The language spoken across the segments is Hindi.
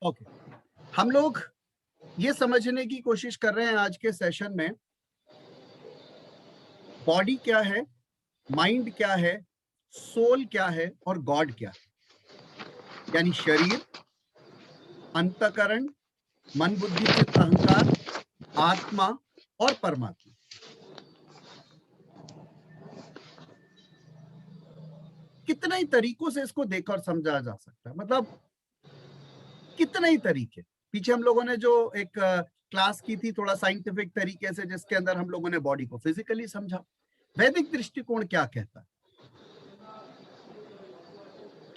ओके, हम लोग ये समझने की कोशिश कर रहे हैं आज के सेशन में, बॉडी क्या है, माइंड क्या है, सोल क्या है और गॉड क्या है। यानी शरीर, अंतकरण, मन बुद्धि चित्त अहंकार, आत्मा और परमात्मा। कितने ही तरीकों से इसको देखकर और समझा जा सकता है, मतलब कितने ही तरीके। पीछे हम लोगों ने जो एक क्लास की थी थोड़ा साइंटिफिक तरीके से, जिसके अंदर हम लोगों ने बॉडी को फिजिकली समझा। वैदिक दृष्टिकोण क्या कहता है,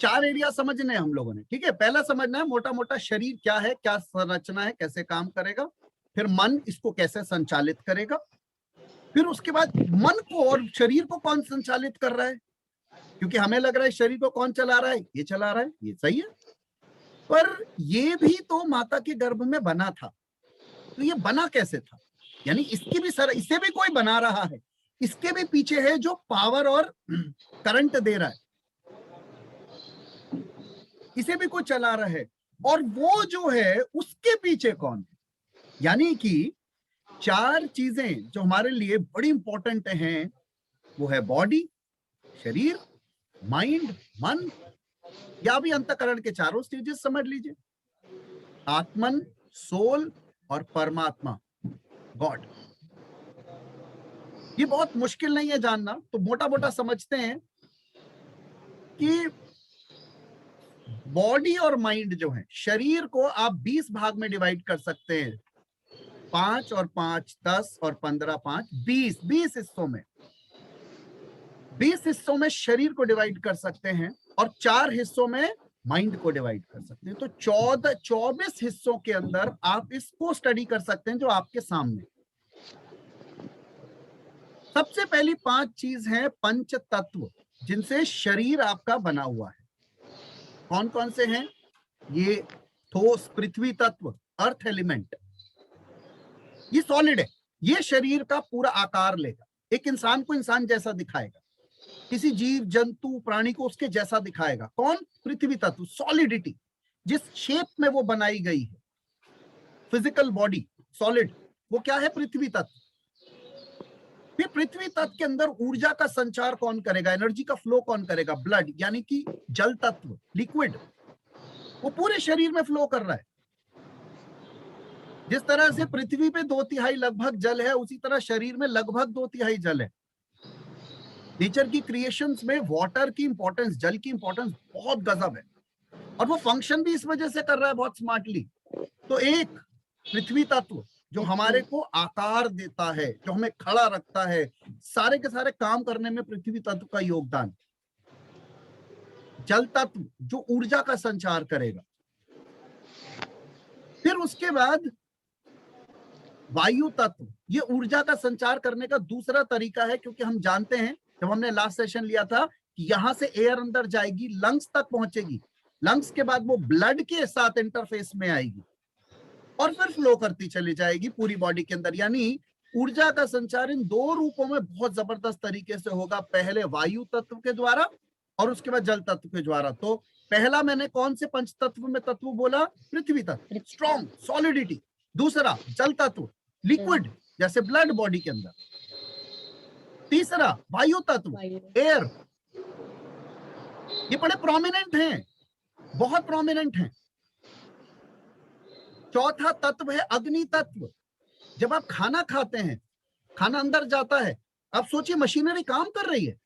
4 एरिया समझने हैं हम लोगों ने। ठीक है, पहला समझना है मोटा मोटा शरीर क्या है, क्या संरचना है, कैसे काम करेगा। फिर मन इसको कैसे संचालित करेगा। फिर उसके बाद मन को और शरीर को कौन संचालित कर रहा है, क्योंकि हमें लग रहा है शरीर को कौन चला रहा है, ये चला रहा है, ये सही है। पर ये भी तो माता के गर्भ में बना था, तो ये बना कैसे था, यानी इसकी भी इसे भी कोई बना रहा है, इसके भी पीछे है जो पावर और करंट दे रहा है, इसे भी कोई चला रहा है। और वो जो है उसके पीछे कौन है। यानी कि 4 चीजें जो हमारे लिए बड़ी इंपॉर्टेंट हैं, वो है बॉडी, शरीर, माइंड, मन, या भी अंतकरण के चारों स्टेजेस समझ लीजिए, आत्मन, सोल और परमात्मा, गॉड। ये बहुत मुश्किल नहीं है जानना, तो मोटा मोटा समझते हैं कि बॉडी और माइंड जो है, शरीर को आप 20 भाग में डिवाइड कर सकते हैं, 5 और 5 10 और 15 5 20 20 हिस्सों में, 20 हिस्सों में शरीर को डिवाइड कर सकते हैं और 4 हिस्सों में माइंड को डिवाइड कर सकते हैं। तो 24 हिस्सों के अंदर आप इसको स्टडी कर सकते हैं जो आपके सामने। सबसे पहली 5 चीज है पंच तत्व, जिनसे शरीर आपका बना हुआ है। कौन कौन से हैं ये? ठोस पृथ्वी तत्व, अर्थ एलिमेंट, ये सॉलिड है, ये शरीर का पूरा आकार लेगा, एक इंसान को इंसान जैसा दिखाएगा, किसी जीव जंतु प्राणी को उसके जैसा दिखाएगा। कौन? पृथ्वी तत्व, सॉलिडिटी, जिस शेप में वो बनाई गई है, फिजिकल बॉडी सॉलिड, वो क्या है? पृथ्वी तत्व। फिर पृथ्वी तत्व के अंदर ऊर्जा का संचार कौन करेगा, एनर्जी का फ्लो कौन करेगा? ब्लड, यानी कि जल तत्व, लिक्विड, वो पूरे शरीर में फ्लो कर रहा है। जिस तरह से पृथ्वी पे 2/3 लगभग जल है, उसी तरह शरीर में लगभग 2/3 जल है। नेचर की क्रिएशंस में वाटर की इंपॉर्टेंस, जल की इंपॉर्टेंस बहुत गजब है, और वो फंक्शन भी इस वजह से कर रहा है बहुत स्मार्टली। तो एक पृथ्वी तत्व जो हमारे को आकार देता है, जो हमें खड़ा रखता है, सारे के सारे काम करने में पृथ्वी तत्व का योगदान। जल तत्व जो ऊर्जा का संचार करेगा। फिर उसके बाद वायु तत्व, ये ऊर्जा का संचार करने का दूसरा तरीका है, क्योंकि हम जानते हैं, जब हमने लास्ट सेशन लिया था, कि यहां से एयर अंदर जाएगी, लंग्स तक पहुंचेगी, लंग्स के बाद वो ब्लड के साथ इंटरफेस में आएगी और फिर फ्लो करती चली जाएगी पूरी बॉडी के अंदर। यानी ऊर्जा का संचार इन 2 रूपों में बहुत जबरदस्त तरीके से होगा, पहले वायु तत्व के द्वारा और उसके बाद जल तत्व के द्वारा। तो पहला मैंने कौन से पंच तत्व में तत्व बोला? पृथ्वी तत्व, स्ट्रॉन्ग सॉलिडिटी। दूसरा जल तत्व, लिक्विड, जैसे ब्लड बॉडी के अंदर। तीसरा वायु तत्व, एयर। ये बड़े प्रोमिनेंट हैं, बहुत प्रोमिनेंट हैं। चौथा तत्व है अग्नि तत्व। जब आप खाना खाते हैं, खाना अंदर जाता है, आप सोचिए मशीनरी काम कर रही है,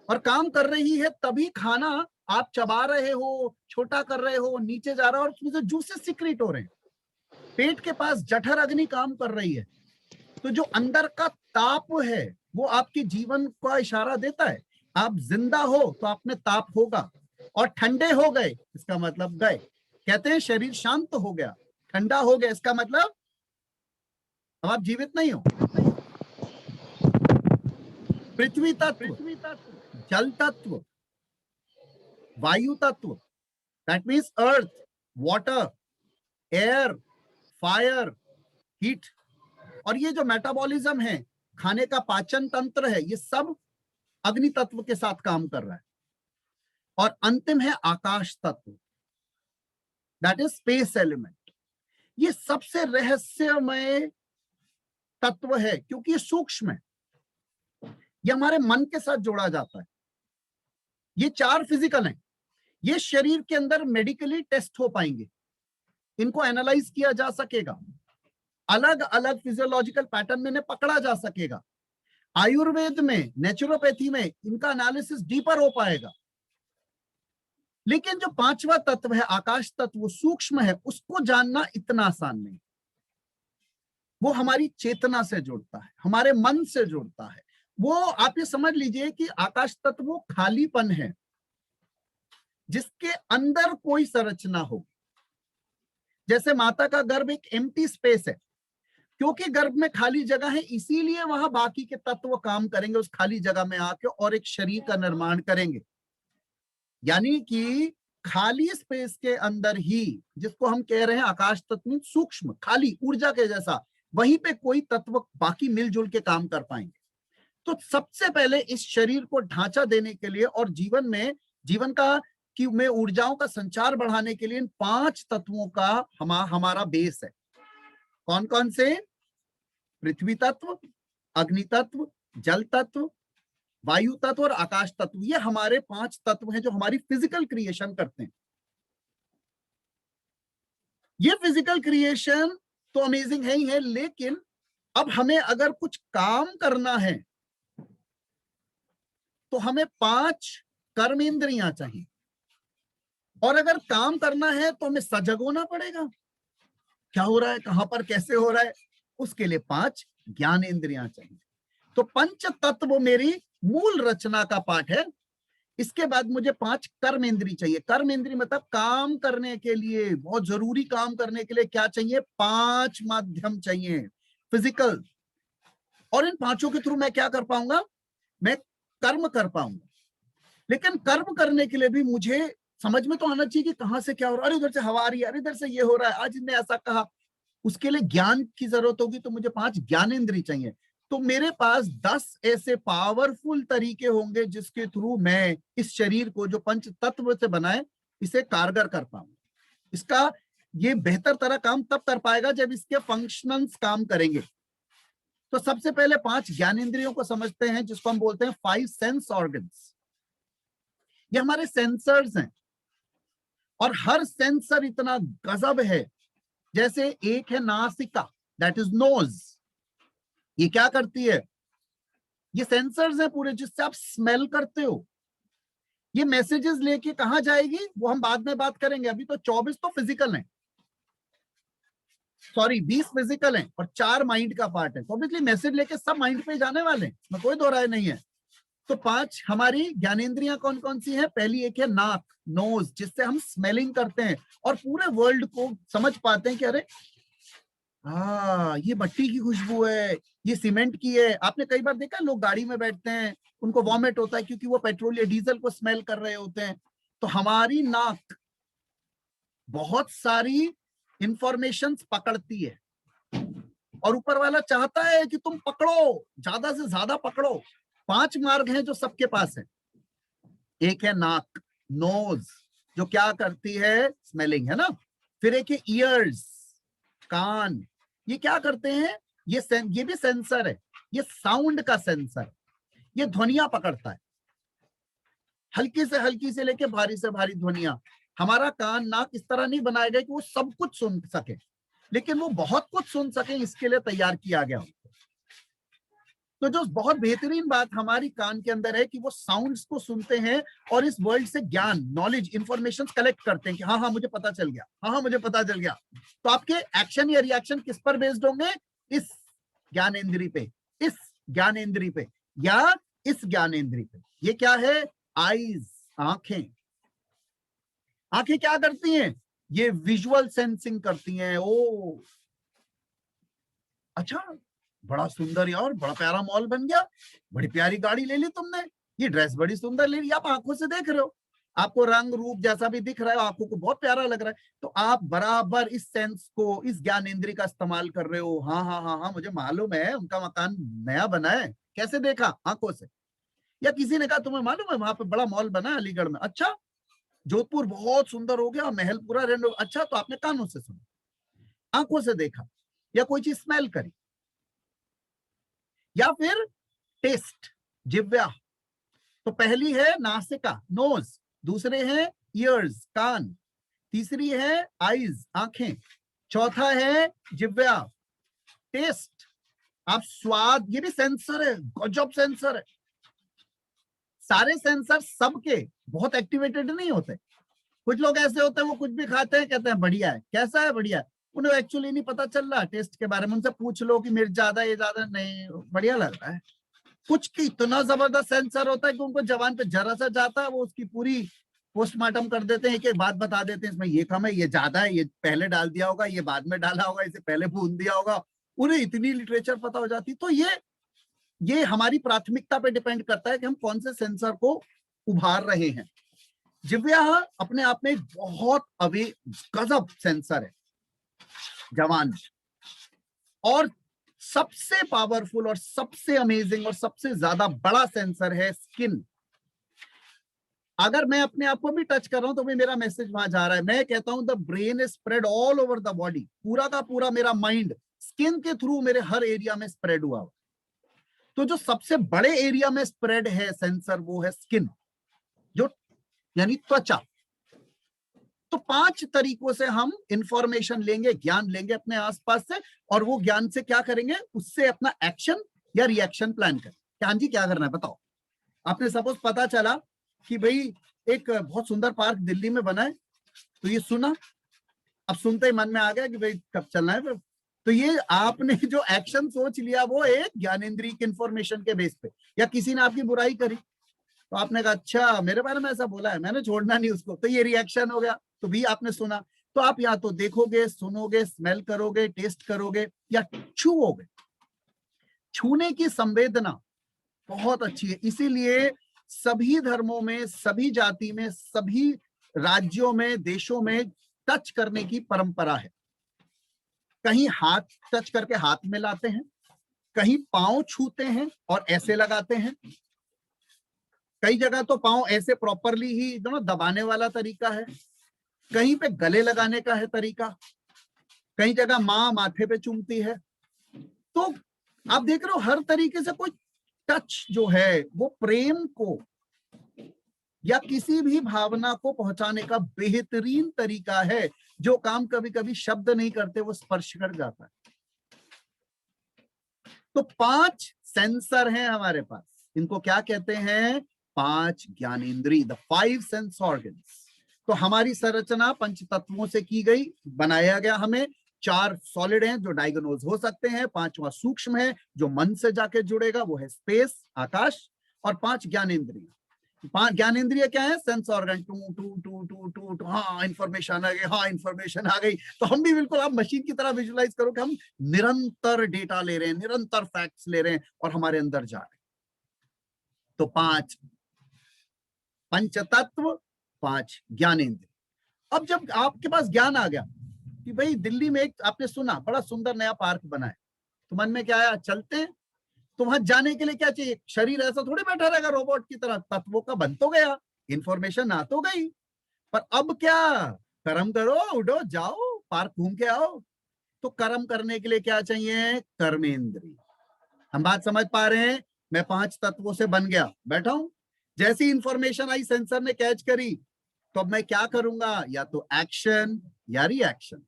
और काम कर रही है तभी खाना आप चबा रहे हो, छोटा कर रहे हो, नीचे जा रहा है और उसमें से जूसेस सिक्रीट हो रहे हैं। पेट के पास जठर अग्नि काम कर रही है। तो जो अंदर का ताप है वो आपके जीवन का इशारा देता है। आप जिंदा हो तो आप में ताप होगा, और ठंडे हो गए इसका मतलब गए। कहते हैं शरीर शांत हो गया, ठंडा हो गया, इसका मतलब अब आप जीवित नहीं हो। पृथ्वी तत्व, जल तत्व, वायु तत्व, that means earth, water, air, fire, heat, और ये जो मेटाबॉलिज्म है, खाने का पाचन तंत्र है, ये सब अग्नि तत्व के साथ काम कर रहा है। और अंतिम है आकाश तत्व। That is space element. ये सबसे रहस्यमय तत्व है क्योंकि ये सूक्ष्म है, ये हमारे मन के साथ जोड़ा जाता है। ये 4 फिजिकल हैं, ये शरीर के अंदर मेडिकली टेस्ट हो पाएंगे, इनको एनालाइज किया जा सकेगा, अलग अलग फिजियोलॉजिकल पैटर्न में इन्हें पकड़ा जा सकेगा। आयुर्वेद में, नेचुरोपैथी में इनका एनालिसिस डीपर हो पाएगा। लेकिन जो 5वां तत्व है आकाश तत्व, वो सूक्ष्म है, उसको जानना इतना आसान नहीं। वो हमारी चेतना से जुड़ता है, हमारे मन से जुड़ता है। वो आप ये समझ लीजिए कि आकाश तत्व वो खालीपन है जिसके अंदर कोई संरचना हो। जैसे माता का गर्भ एक एम्प्टी स्पेस है, क्योंकि गर्भ में खाली जगह है इसीलिए वहां बाकी के तत्व काम करेंगे उस खाली जगह में आके और एक शरीर का निर्माण करेंगे। यानी कि खाली स्पेस के अंदर ही, जिसको हम कह रहे हैं आकाश तत्व, सूक्ष्म खाली ऊर्जा के जैसा, वहीं पे कोई तत्व बाकी मिलजुल के काम कर पाएंगे। तो सबसे पहले इस शरीर को ढांचा देने के लिए और जीवन का कि में ऊर्जाओं का संचार बढ़ाने के लिए इन 5 तत्वों का हमारा बेस है। कौन कौन से? पृथ्वी तत्व, अग्नि तत्व, जल तत्व, वायु तत्व और आकाश तत्व। ये हमारे 5 तत्व हैं जो हमारी फिजिकल क्रिएशन करते हैं। ये फिजिकल क्रिएशन तो अमेजिंग है ही है, लेकिन अब हमें अगर कुछ काम करना है तो हमें 5 कर्मेंद्रियां चाहिए, और अगर काम करना है तो हमें सजग होना पड़ेगा। क्या हो रहा है, कहां पर, कैसे हो रहा है, उसके लिए 5 ज्ञानेंद्रियां चाहिए। तो पंच तत्व मेरी मूल रचना का पाठ है। इसके बाद मुझे 5 कर्मेंद्री चाहिए। कर्मेंद्री मतलब काम करने के लिए, बहुत जरूरी काम करने के लिए क्या चाहिए? 5 माध्यम चाहिए फिजिकल। और इन 5 के थ्रू मैं क्या कर पाऊंगा? मैं कर्म कर पाऊंगा। लेकिन कर्म करने के लिए भी मुझे समझ में तो आना चाहिए कि कहां से क्या हो रहा है। अरे उधर से हवा आ रही है, अरे इधर से ये हो रहा है, आज इसने ऐसा कहा। उसके लिए ज्ञान की जरूरत होगी, तो मुझे 5 ज्ञानेंद्री चाहिए। तो मेरे पास 10 ऐसे पावरफुल तरीके होंगे जिसके थ्रू मैं इस शरीर को, जो पंच तत्व से बना है, इसे कारगर कर पाऊं। इसका ये बेहतर तरह काम तब कर पाएगा जब इसके फंक्शनल्स काम करेंगे। तो सबसे पहले 5 ज्ञानेंद्रियों को समझते हैं, जिसको हम बोलते हैं 5 सेंस ऑर्गन्स। ये हमारे सेंसर्स हैं, और हर सेंसर इतना गजब है। जैसे एक है नासिका, दैट इज नोज। ये क्या करती है? ये सेंसर्स है पूरे, जिससे आप स्मेल करते हो। ये मैसेजेस लेके कहां जाएगी वो हम बाद में बात करेंगे। अभी तो 24 तो फिजिकल है, सॉरी 20 फिजिकल है और 4 माइंड का पार्ट है। तो ऑब्वियसली मैसेज लेके सब माइंड पे जाने वाले हैं, इसमें कोई दो राय नहीं है। तो 5 हमारी ज्ञानेंद्रियां कौन कौन सी हैं? पहली एक है नाक, नोज, जिससे हम स्मेलिंग करते हैं और पूरे वर्ल्ड को समझ पाते हैं कि अरे ये मट्टी की खुशबू है, ये सीमेंट की है। आपने कई बार देखा लोग गाड़ी में बैठते हैं, उनको वॉमिट होता है क्योंकि वो पेट्रोल या डीजल को स्मेल कर रहे होते हैं। तो हमारी नाक बहुत सारी इंफॉर्मेशन पकड़ती है, और ऊपर वाला चाहता है कि तुम पकड़ो, ज्यादा से ज्यादा पकड़ो। 5 मार्ग हैं जो सबके पास है। एक है नाक, नोज, जो क्या करती है? स्मेलिंग, है ना। फिर एक है ईयर्स, कान। ये क्या करते हैं? ये भी सेंसर है, ये साउंड का सेंसर, ये ध्वनियां पकड़ता है, हल्की से लेके भारी से भारी ध्वनियां। हमारा कान, नाक इस तरह नहीं बनाया गया कि वो सब कुछ सुन सके, लेकिन वो बहुत कुछ सुन सके, इसके लिए तैयार किया गया। तो जो बहुत बेहतरीन बात हमारी कान के अंदर है कि वो साउंड्स को सुनते हैं और इस वर्ल्ड से ज्ञान, नॉलेज, इंफॉर्मेशन कलेक्ट करते हैं कि हाँ मुझे पता चल गया, हाँ मुझे पता चल गया। तो आपके एक्शन या रिएक्शन किस पर बेस्ड होंगे? इस ज्ञानेंद्री पे, इस ज्ञानेंद्री पे, या इस ज्ञानेंद्री पे। ये क्या है? आईज, आंखें। आंखें क्या करती हैं? ये विजुअल सेंसिंग करती हैं। ओ अच्छा, बड़ा सुंदर यार, बड़ा प्यारा मॉल बन गया, बड़ी प्यारी गाड़ी ले ली तुमने, ये ड्रेस बड़ी सुंदर ले ली। आप आंखों से देख रहे हो, आपको रंग रूप जैसा भी दिख रहा है, आंखों को बहुत प्यारा लग रहा है, तो आप बराबर इस सेंस को, इस ज्ञानेंद्रिय का इस्तेमाल कर रहे हो। हाँ हाँ हाँ हाँ, मुझे मालूम है उनका मकान नया बना है। कैसे देखा? आंखों से। या किसी ने कहा तुम्हें मालूम है वहां पे बड़ा मॉल बना है अलीगढ़ में? अच्छा, जोधपुर बहुत सुंदर हो गया, महल पूरा रेनो, अच्छा तो आपने कानों से सुना, आंखों से देखा, या कोई चीज स्मेल करी, या फिर टेस्ट, जिह्वा। तो पहली है नासिका, नोज, दूसरे हैं ईयर्स, कान, तीसरी है आईज, आंखें, चौथा है जिह्वा, टेस्ट। आप स्वाद, ये भी सेंसर है, गजब सेंसर है। सारे सेंसर सबके बहुत एक्टिवेटेड नहीं होते। कुछ लोग ऐसे होते हैं वो कुछ भी खाते हैं, कहते हैं बढ़िया है, कैसा है, बढ़िया है, उन्हें एक्चुअली नहीं पता चल रहा टेस्ट के बारे में। उनसे पूछ लो कि मिर्च ज्यादा, ये ज्यादा, नहीं बढ़िया लग रहा है। कुछ की इतना जबरदस्त सेंसर होता है कि उनको जबान पे जरा सा जाता है, वो उसकी पूरी पोस्टमार्टम कर देते हैं, एक एक बात बता देते हैं, इसमें ये कम है, ये ज्यादा है, ये पहले डाल दिया होगा, ये बाद में डाला होगा, इसे पहले भून दिया होगा। उन्हें इतनी लिटरेचर पता हो जाती। तो ये हमारी प्राथमिकता पे डिपेंड करता है कि हम कौन से सेंसर को उभार रहे हैं। जिह्वा अपने आप में बहुत गजब सेंसर है जवान, और सबसे पावरफुल और सबसे अमेजिंग और सबसे ज्यादा बड़ा सेंसर है स्किन। अगर मैं अपने आप को भी टच कर रहा हूं तो भी मेरा मैसेज वहां जा रहा है। मैं कहता हूं the brain is spread all over the body, पूरा का पूरा मेरा माइंड स्किन के थ्रू मेरे हर एरिया में स्प्रेड हुआ। तो जो सबसे बड़े एरिया में स्प्रेड है सेंसर, वो है स्किन, जो यानी त्वचा। तो 5 तरीकों से हम इंफॉर्मेशन लेंगे, ज्ञान लेंगे अपने आसपास से, और वो ज्ञान से क्या करेंगे, उससे अपना एक्शन या रिएक्शन प्लान करें। हाँ जी, क्या करना है बताओ। आपने सपोज पता चला कि भाई एक बहुत सुंदर पार्क दिल्ली में बना है, तो ये सुना, अब सुनते ही मन में आ गया कि भाई कब चलना है फिर। तो ये आपने जो एक्शन सोच लिया वो एक ज्ञानेंद्रिय की इंफॉर्मेशन के बेस पे, या किसी ने आपकी बुराई करी तो आपने कहा अच्छा मेरे बारे में ऐसा बोला है, मैंने छोड़ना नहीं उसको, तो ये रिएक्शन हो गया, तो भी आपने सुना। तो आप या तो देखोगे, सुनोगे, स्मेल करोगे, टेस्ट करोगे, या छूओगे। छूने की संवेदना बहुत अच्छी है, इसीलिए सभी धर्मों में, सभी जाति में, सभी राज्यों में, देशों में टच करने की परंपरा है। कहीं हाथ टच करके हाथ में लाते हैं, कहीं पांव छूते हैं और ऐसे लगाते हैं, कई जगह तो पांव ऐसे प्रॉपरली ही दबाने वाला तरीका है, कहीं पे गले लगाने का है तरीका, कई जगह माँ माथे पे चूमती है। तो आप देख रहे हो हर तरीके से कोई टच जो है वो प्रेम को या किसी भी भावना को पहुंचाने का बेहतरीन तरीका है। जो काम कभी कभी शब्द नहीं करते वो स्पर्श कर जाता है। तो 5 सेंसर हैं हमारे पास, इनको क्या कहते हैं, 5 ज्ञानेंद्रिय, द 5 सेंस ऑर्गन्स। तो हमारी संरचना पंच तत्वों से की गई, बनाया गया हमें। 4 सॉलिड हैं जो डायगोनोज हो सकते हैं, 5वां सूक्ष्म है जो मन से जाके जुड़ेगा, वो है स्पेस, आकाश, और 5 ज्ञानेंद्रिय। 5 ज्ञानेंद्रिय क्या है, सेंस ऑर्गन, टू टू टू टू टू टू, हाँ इंफॉर्मेशन आ गई, हाँ इंफॉर्मेशन आ गई। तो हम भी बिल्कुल आप मशीन की तरह विजुलाइज करो कि हम निरंतर डेटा ले रहे हैं, निरंतर फैक्ट्स ले रहे हैं और हमारे अंदर जा रहे हैं। तो 5 पंच तत्व, 5 ज्ञानेंद्रिय। अब जब आपके पास ज्ञान आ गया कि भाई दिल्ली में एक आपने सुना बड़ा सुंदर नया पार्क बना है, तो मन में क्या आया, चलते हैं। तो वहां जाने के लिए क्या चाहिए, शरीर ऐसा थोड़ी बैठा रहेगा रोबोट की तरह, तत्वों का बन तो गया, इंफॉर्मेशन आ तो गई, पर अब क्या, कर्म करो, उठो, जाओ पार्क घूम के आओ। तो कर्म करने के लिए क्या चाहिए, कर्मेंद्रिय। हम बात समझ पा रहे हैं। मैं 5 तत्वों से बन गया, बैठा हूं, जैसी इंफॉर्मेशन आई सेंसर ने कैच करी, तो अब मैं क्या करूंगा, या तो एक्शन या रिएक्शन।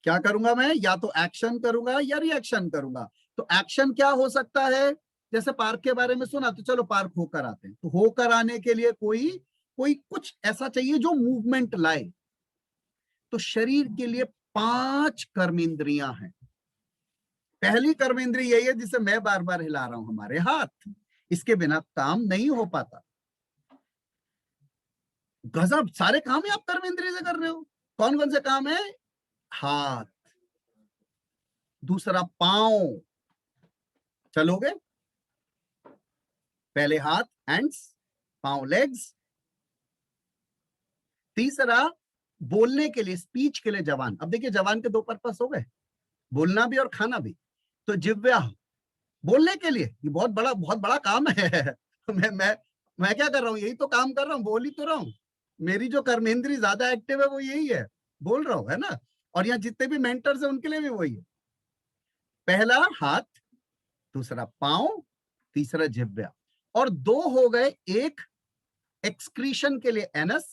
क्या करूंगा मैं, या तो एक्शन करूंगा या रिएक्शन करूंगा। तो एक्शन क्या हो सकता है, जैसे पार्क के बारे में सुना, तो चलो पार्क होकर आते हैं। तो होकर आने के लिए कोई कोई कुछ ऐसा चाहिए जो मूवमेंट लाए। तो शरीर के लिए 5 कर्मेंद्रियां हैं। पहली कर्मेंद्रिय यही है जिसे मैं बार बार हिला रहा हूं, हमारे हाथ। इसके बिना काम नहीं हो पाता। गजब सारे काम है आप कर्मेंद्रिय से कर रहे हो। कौन कौन से काम है, हाथ, दूसरा पांव, चलोगे, पहले हाथ हैंड्स, पांव लेग्स, तीसरा बोलने के लिए, स्पीच के लिए जबान। अब देखिए जबान के 2 पर्पस हो गए, बोलना भी और खाना भी। तो जिह्वा बोलने के लिए, ये बहुत बड़ा काम है। मैं क्या कर रहा हूं, यही तो काम कर रहा हूं, बोल ही तो रहा हूं। मेरी जो कर्मेंद्री ज्यादा एक्टिव है वो यही है, बोल रहा हूं, है ना। और यहाँ जितने भी मेंटर्स हैं उनके लिए भी वही है। पहला हाथ, दूसरा पांव, तीसरा जिह्वा। और दो हो गए, एक एक्सक्रीशन के लिए एनस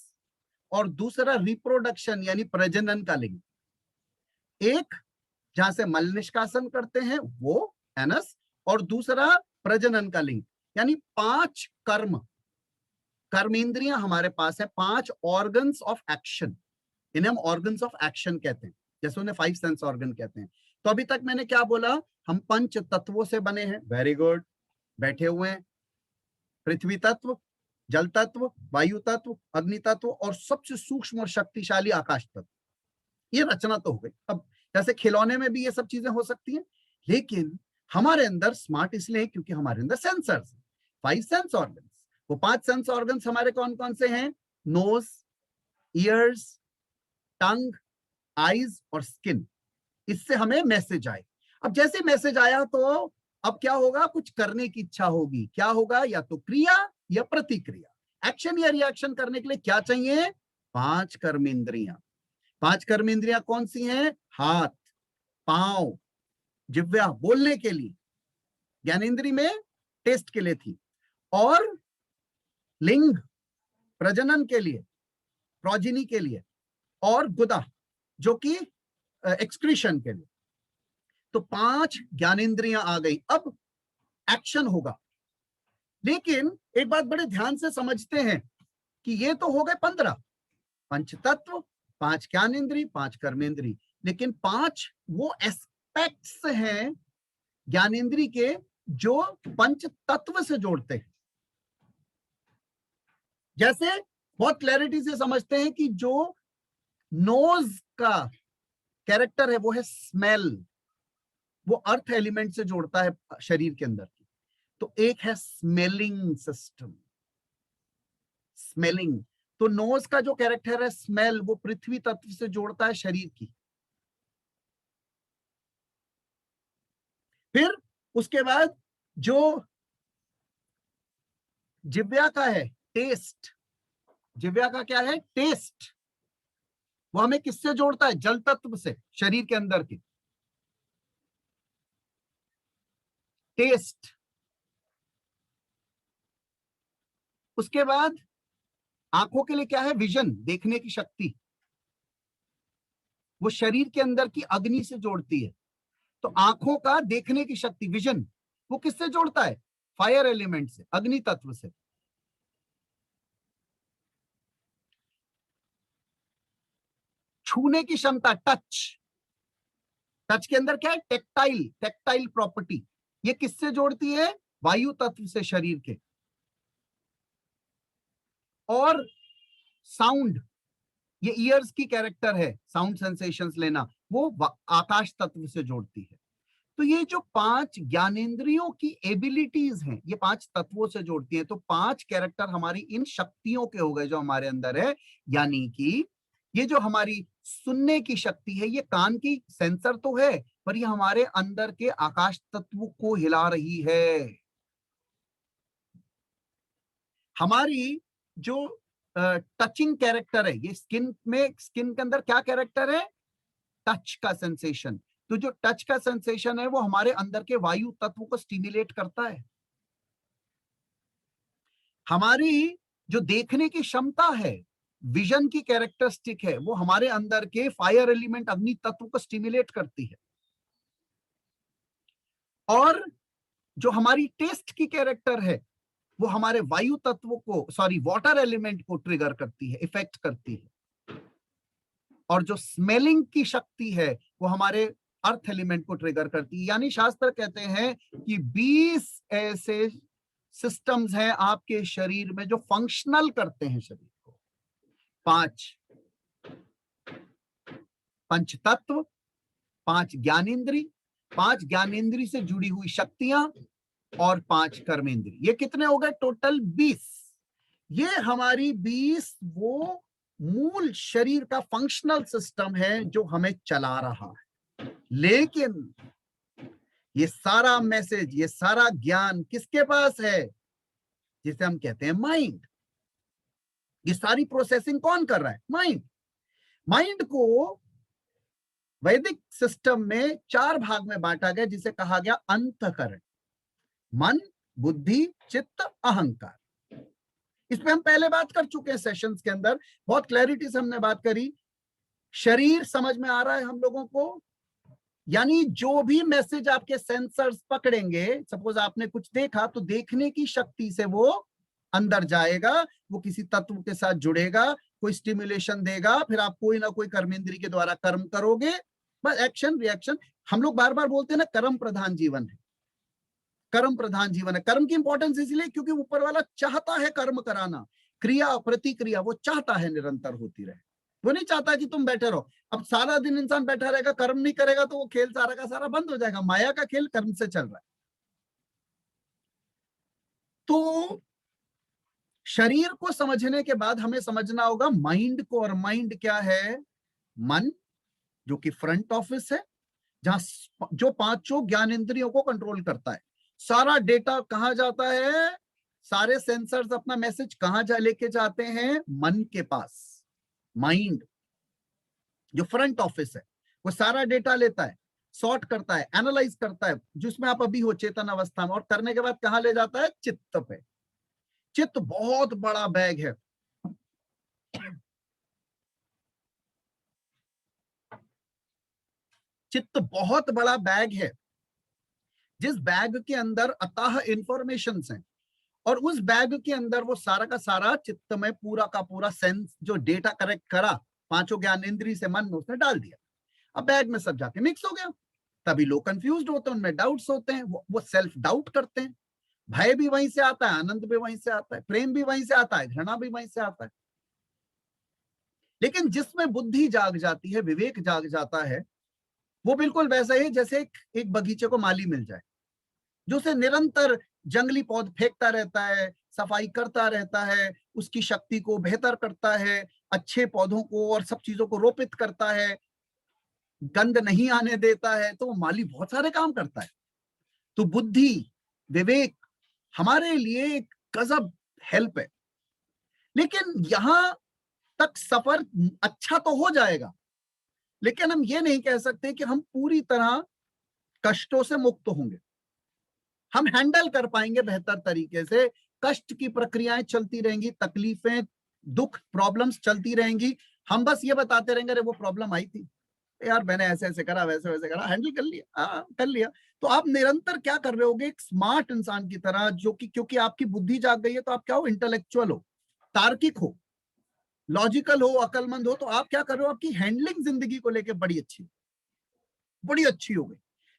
और दूसरा रिप्रोडक्शन यानी प्रजनन का लिंग। एक जहां से मल निष्कासन करते हैं वो एनस, और दूसरा प्रजनन का लिंग। यानी 5 कर्मेंद्रियां हमारे पास है, 5 ऑर्गन्स ऑफ एक्शन। इन्हें हम ऑर्गन्स ऑफ एक्शन कहते हैं, जैसे उन्हें 5 सेंस ऑर्गन कहते हैं। तो अभी तक मैंने क्या बोला, हम पंच तत्वों से बने हैं, वेरी गुड, बैठे हुए हैं। पृथ्वी तत्व, जल तत्व, वायु तत्व, अग्नि तत्व और सबसे सूक्ष्म और शक्तिशाली आकाश तत्व। ये रचना तो हो गई। अब जैसे खिलौने में भी ये सब चीजें हो सकती हैं, लेकिन हमारे अंदर स्मार्ट इसलिए है क्योंकि हमारे अंदर सेंसर्स हैं, 5 सेंस ऑर्गन्स। वो 5 सेंस ऑर्गन्स हमारे कौन कौन से हैं? नोज, ईयर्स, टंग, आईज और स्किन। इससे हमें मैसेज आए। अब जैसे मैसेज आया तो अब क्या होगा, कुछ करने की इच्छा होगी। क्या होगा? या तो क्रिया या प्रतिक्रिया। एक्शन या रिएक्शन करने के लिए क्या चाहिए? 5 कर्मेंद्रियां। 5 कर्मेंद्रियां कौन सी हैं? हाथ, पांव, जिह्वा बोलने के लिए, ज्ञानेंद्री में टेस्ट के लिए थी, और लिंग प्रजनन के लिए, प्रोजिनी के लिए, और गुदा जो कि एक्सक्रीशन के लिए। तो 5 ज्ञानेंद्रियां आ गई। अब एक्शन होगा। लेकिन एक बात बड़े ध्यान से समझते हैं कि ये तो हो गए 15 पंच तत्व, 5 ज्ञानेंद्री, 5 कर्मेंद्री। लेकिन 5 वो एस्पेक्ट्स हैं ज्ञानेंद्री के जो पंच तत्व से जोड़ते हैं। जैसे बहुत क्लैरिटी से समझते हैं कि जो नोज का कैरेक्टर है वो है स्मेल, वो अर्थ एलिमेंट से जोड़ता है शरीर के अंदर की। तो एक है स्मेलिंग सिस्टम, स्मेलिंग। तो नोज का जो कैरेक्टर है स्मेल, वो पृथ्वी तत्व से जोड़ता है शरीर की। फिर उसके बाद जो जिह्वा का है टेस्ट, जिह्वा का क्या है? टेस्ट। वो हमें किससे जोड़ता है? जल तत्व से, शरीर के अंदर की टेस्ट। उसके बाद आंखों के लिए क्या है? विजन, देखने की शक्ति। वो शरीर के अंदर की अग्नि से जोड़ती है। तो आंखों का देखने की शक्ति, विजन, वो किससे जोड़ता है? फायर एलिमेंट से, अग्नि तत्व से। छूने की क्षमता, टच, टच के अंदर क्या है? Tactile, tactile property. ये किससे जोड़ती है? वायु तत्व से, शरीर के। और साउंड, ये ईयर्स की कैरेक्टर है, साउंड सेंसेशंस लेना, वो आकाश तत्व से जोड़ती है। तो ये जो 5 ज्ञानेंद्रियों की एबिलिटीज हैं, ये 5 तत्वों से जोड़ती हैं। तो 5 कैरेक्टर हमारी इन शक्तियों के हो गए जो हमारे अंदर है। यानी कि ये जो हमारी सुनने की शक्ति है, ये कान की सेंसर तो है, पर ये हमारे अंदर के आकाश तत्व को हिला रही है। हमारी जो टचिंग कैरेक्टर है, ये स्किन में, स्किन के अंदर क्या कैरेक्टर है? टच का सेंसेशन। तो जो टच का सेंसेशन है वो हमारे अंदर के वायु तत्व को स्टिमुलेट करता है। हमारी जो देखने की क्षमता है, विजन की कैरेक्टरिस्टिक है, वो हमारे अंदर के फायर एलिमेंट, अग्नि तत्व को स्टिमुलेट करती है। और जो हमारी टेस्ट की कैरेक्टर है, वो हमारे वायु तत्व को, सॉरी, वाटर एलिमेंट को ट्रिगर करती है, इफेक्ट करती है। और जो स्मेलिंग की शक्ति है वो हमारे अर्थ एलिमेंट को ट्रिगर करती है। यानी शास्त्र कहते हैं कि 20 ऐसे सिस्टम्स हैं आपके शरीर में जो फंक्शनल करते हैं शरीर को। 5 पंच तत्व, 5 ज्ञानेंद्री, 5 ज्ञानेंद्री से जुड़ी हुई शक्तियां, और 5 कर्मेंद्री। ये कितने हो गए टोटल? 20। ये हमारी 20 वो मूल शरीर का फंक्शनल सिस्टम है जो हमें चला रहा है। लेकिन ये सारा मैसेज, ये सारा ज्ञान किसके पास है? जिसे हम कहते हैं माइंड। ये सारी प्रोसेसिंग कौन कर रहा है? माइंड। माइंड को वैदिक सिस्टम में 4 भाग में बांटा गया, जिसे कहा गया अंतःकरण। मन, बुद्धि, चित्त, अहंकार। इस पे हम पहले बात कर चुके हैं सेशंस के अंदर, बहुत क्लैरिटी से हमने बात करी। शरीर समझ में आ रहा है हम लोगों को, यानी जो भी मैसेज आपके सेंसर्स पकड़ेंगे, सपोज आपने कुछ देखा तो देखने की शक्ति से वो अंदर जाएगा, वो किसी तत्व के साथ जुड़ेगा, कोई स्टिमुलेशन देगा, फिर आप कोई ना कोई कर्मेंद्री के द्वारा कर्म करोगे, बस एक्शन रिएक्शन। हम लोग बार बार बोलते हैं ना, कर्म प्रधान जीवन है, कर्म प्रधान जीवन है। कर्म की इंपॉर्टेंस इसलिए क्योंकि ऊपर वाला चाहता है कर्म कराना, क्रिया प्रतिक्रिया वो चाहता है निरंतर होती रहे, वो नहीं चाहता कि तुम बैठे रहो। अब सारा दिन इंसान बैठा रहेगा, कर्म नहीं करेगा, तो वो खेल सारा का सारा बंद हो जाएगा। माया का खेल कर्म से चल रहा है। तो शरीर को समझने के बाद हमें समझना होगा माइंड को, और माइंड क्या है? मन, जो कि फ्रंट ऑफिस है, जहां जो पांचों ज्ञानेंद्रियों को कंट्रोल करता है। सारा डेटा कहां जाता है? सारे सेंसर्स अपना मैसेज कहां जा लेके जाते हैं? मन के पास। माइंड जो फ्रंट ऑफिस है, वो सारा डेटा लेता है, सॉर्ट करता है, एनालाइज करता है, जिसमें आप अभी हो चेतन अवस्था में, और करने के बाद कहां ले जाता है? चित्त पे। चित्त बहुत बड़ा बैग है। चित्त बहुत बड़ा बैग है, जिस बैग के अंदर अथाह इंफॉर्मेशन है, और उस बैग के अंदर वो सारा का सारा चित्त में पूरा का पूरा सेंस जो डेटा करेक्ट करा, पांचों ज्ञानेंद्रिय से मन में उसने डाल दिया। अब बैग में सब जाके मिक्स हो गया। तभी लोग कंफ्यूज्ड होते हैं, उनमें डाउट्स होते हैं, वो सेल्फ डाउट करते हैं। भय भी वहीं से आता है, आनंद भी वहीं से आता है, प्रेम भी वहीं से आता है, घृणा भी वहीं से आता है। लेकिन जिसमें बुद्धि जाग जाती है, विवेक जाग जाता है, वो बिल्कुल वैसा ही जैसे एक बगीचे को माली मिल जाए, जो उसे निरंतर जंगली पौध फेंकता रहता है, सफाई करता रहता है, उसकी शक्ति को बेहतर करता है, अच्छे पौधों को और सब चीजों को रोपित करता है, गंध नहीं आने देता है, तो वो माली बहुत सारे काम करता है। तो बुद्धि, विवेक हमारे लिए एक गजब हेल्प है। लेकिन यहां तक सफर अच्छा तो हो जाएगा, लेकिन हम ये नहीं कह सकते कि हम पूरी तरह कष्टों से मुक्त होंगे, हम हैंडल कर पाएंगे बेहतर तरीके से। कष्ट की प्रक्रियाएं चलती रहेंगी, तकलीफें, दुख, प्रॉब्लम्स चलती रहेंगी। हम बस ये बताते रहेंगे, अरे वो प्रॉब्लम आई थी यार, मैंने ऐसे ऐसे करा, वैसे वैसे करा, हैंडल कर लिया, कर लिया। तो आप निरंतर क्या कर रहे होगे? एक स्मार्ट इंसान की तरह, जो कि क्योंकि आपकी बुद्धि जाग गई है, तो आप क्या हो? इंटेलेक्चुअल हो, तार्किक हो, लॉजिकल हो, अकलमंद हो। तो आप क्या कर रहे हो? आपकी हैंडलिंग जिंदगी को लेकर बड़ी अच्छी हो गई।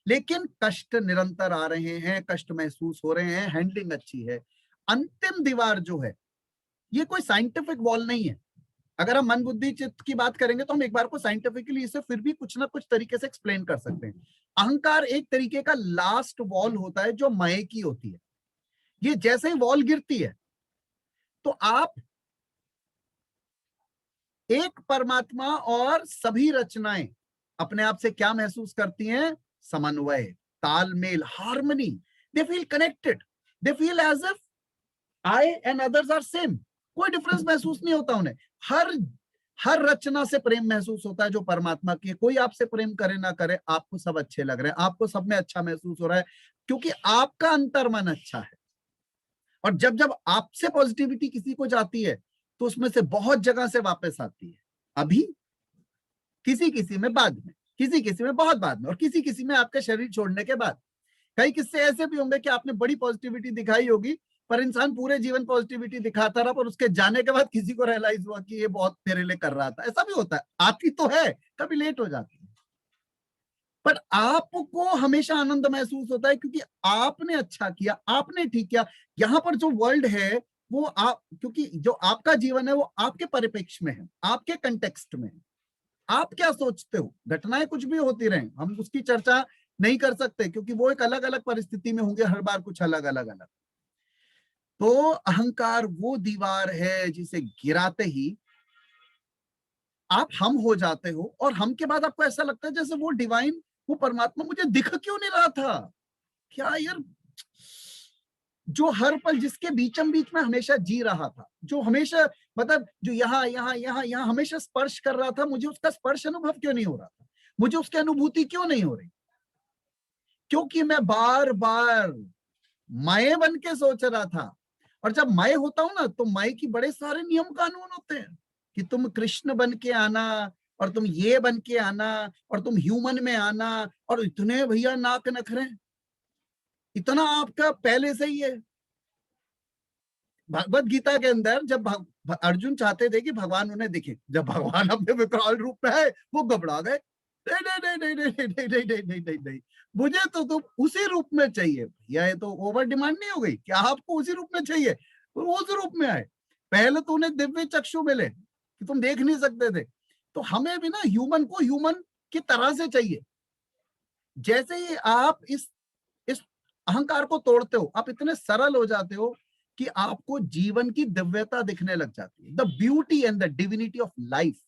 लेकिन कष्ट निरंतर आ रहे हैं, कष्ट महसूस हो रहे हैं, हैंडलिंग अच्छी है। अंतिम दीवार जो है, ये कोई साइंटिफिक वॉल नहीं है। अगर हम मन बुद्धि चित्त की बात करेंगे तो हम एक बार को साइंटिफिकली इसे फिर भी कुछ ना कुछ तरीके से एक्सप्लेन कर सकते हैं। अहंकार एक तरीके का लास्ट वॉल होता है, जो मय की होती है। ये जैसे ही वॉल गिरती है, तो आप एक परमात्मा और सभी रचनाएं अपने आप से क्या महसूस करती हैं? समन्वय, तालमेल, harmony. They feel connected, they feel as if I and others are same. कोई डिफरेंस महसूस नहीं होता उन्हें। हर रचना से प्रेम महसूस होता है जो परमात्मा की है। कोई आपसे प्रेम करे ना करे, आपको सब अच्छे लग रहे हैं, आपको सब में अच्छा महसूस हो रहा है, क्योंकि आपका अंतर्मन अच्छा है। और जब जब आपसे पॉजिटिविटी किसी को जाती है, तो उसमें से बहुत जगह से वापस आती है। अभी, किसी किसी में बाद में, किसी किसी में बहुत बाद में, और किसी किसी में आपका शरीर छोड़ने के बाद। कई किस्से ऐसे भी होंगे कि आपने बड़ी पॉजिटिविटी दिखाई होगी, पर इंसान पूरे जीवन पॉजिटिविटी दिखाता रहा, पर उसके जाने के बाद किसी को रियलाइज हुआ कि ये बहुत मेरे लिए कर रहा था। ऐसा भी होता है, आती तो है, कभी लेट हो जाती है, पर आपको हमेशा आनंद महसूस होता है, क्योंकि आपने अच्छा किया, आपने ठीक किया। यहां पर जो वर्ल्ड है, वो आप, क्योंकि जो आपका जीवन है वो आपके परिप्रेक्ष्य में है, आपके कंटेक्स्ट में है। आप क्या सोचते हो? घटनाएं कुछ भी होती रहें, हम उसकी चर्चा नहीं कर सकते, क्योंकि वो एक अलग अलग परिस्थिति में होंगे, हर बार कुछ अलग अलग अलग। तो अहंकार वो दीवार है जिसे गिराते ही आप हम हो जाते हो, और हम के बाद आपको ऐसा लगता है जैसे वो डिवाइन, वो परमात्मा मुझे दिख क्यों नहीं रहा था? क्या यार, जो हर पल जिसके बीचम बीच में हमेशा जी रहा था, जो हमेशा मतलब जो यहाँ यहाँ यहाँ यहाँ हमेशा स्पर्श कर रहा था, मुझे उसका स्पर्श अनुभव क्यों नहीं हो रहा था, मुझे उसकी अनुभूति क्यों नहीं हो रही? क्योंकि मैं बार बार मैं बन के सोच रहा था। और जब मैं होता हूं ना, तो मैं की बड़े सारे नियम कानून होते हैं कि तुम कृष्ण बन के आना, और तुम ये बन के आना, और तुम ह्यूमन में आना, और इतने भैया नाक नखरे, इतना आपका पहले से ही है। भगवत गीता के अंदर जब अर्जुन चाहते थे कि भगवान उन्हें दिखे, जब भगवान अपने विकराल रूप में है, वो घबरा गए। नहीं नहीं नहीं नहीं नहीं नहीं नहीं नहीं नहीं नहीं, मुझे तो तुम उसी रूप में चाहिए भैया। ये तो ओवर डिमांड नहीं हो गई कि आपको उसी रूप में चाहिए? वो उस रूप में आए। पहले तो उन्हें दिव्य चक्षु मिले कि तुम देख नहीं सकते थे, तो हमें भी ना ह्यूमन को ह्यूमन की तरह से चाहिए। जैसे ही आप इस अहंकार को तोड़ते हो, आप इतने सरल हो जाते हो कि आपको जीवन की दिव्यता दिखने लग जाती है, the beauty and the divinity of life.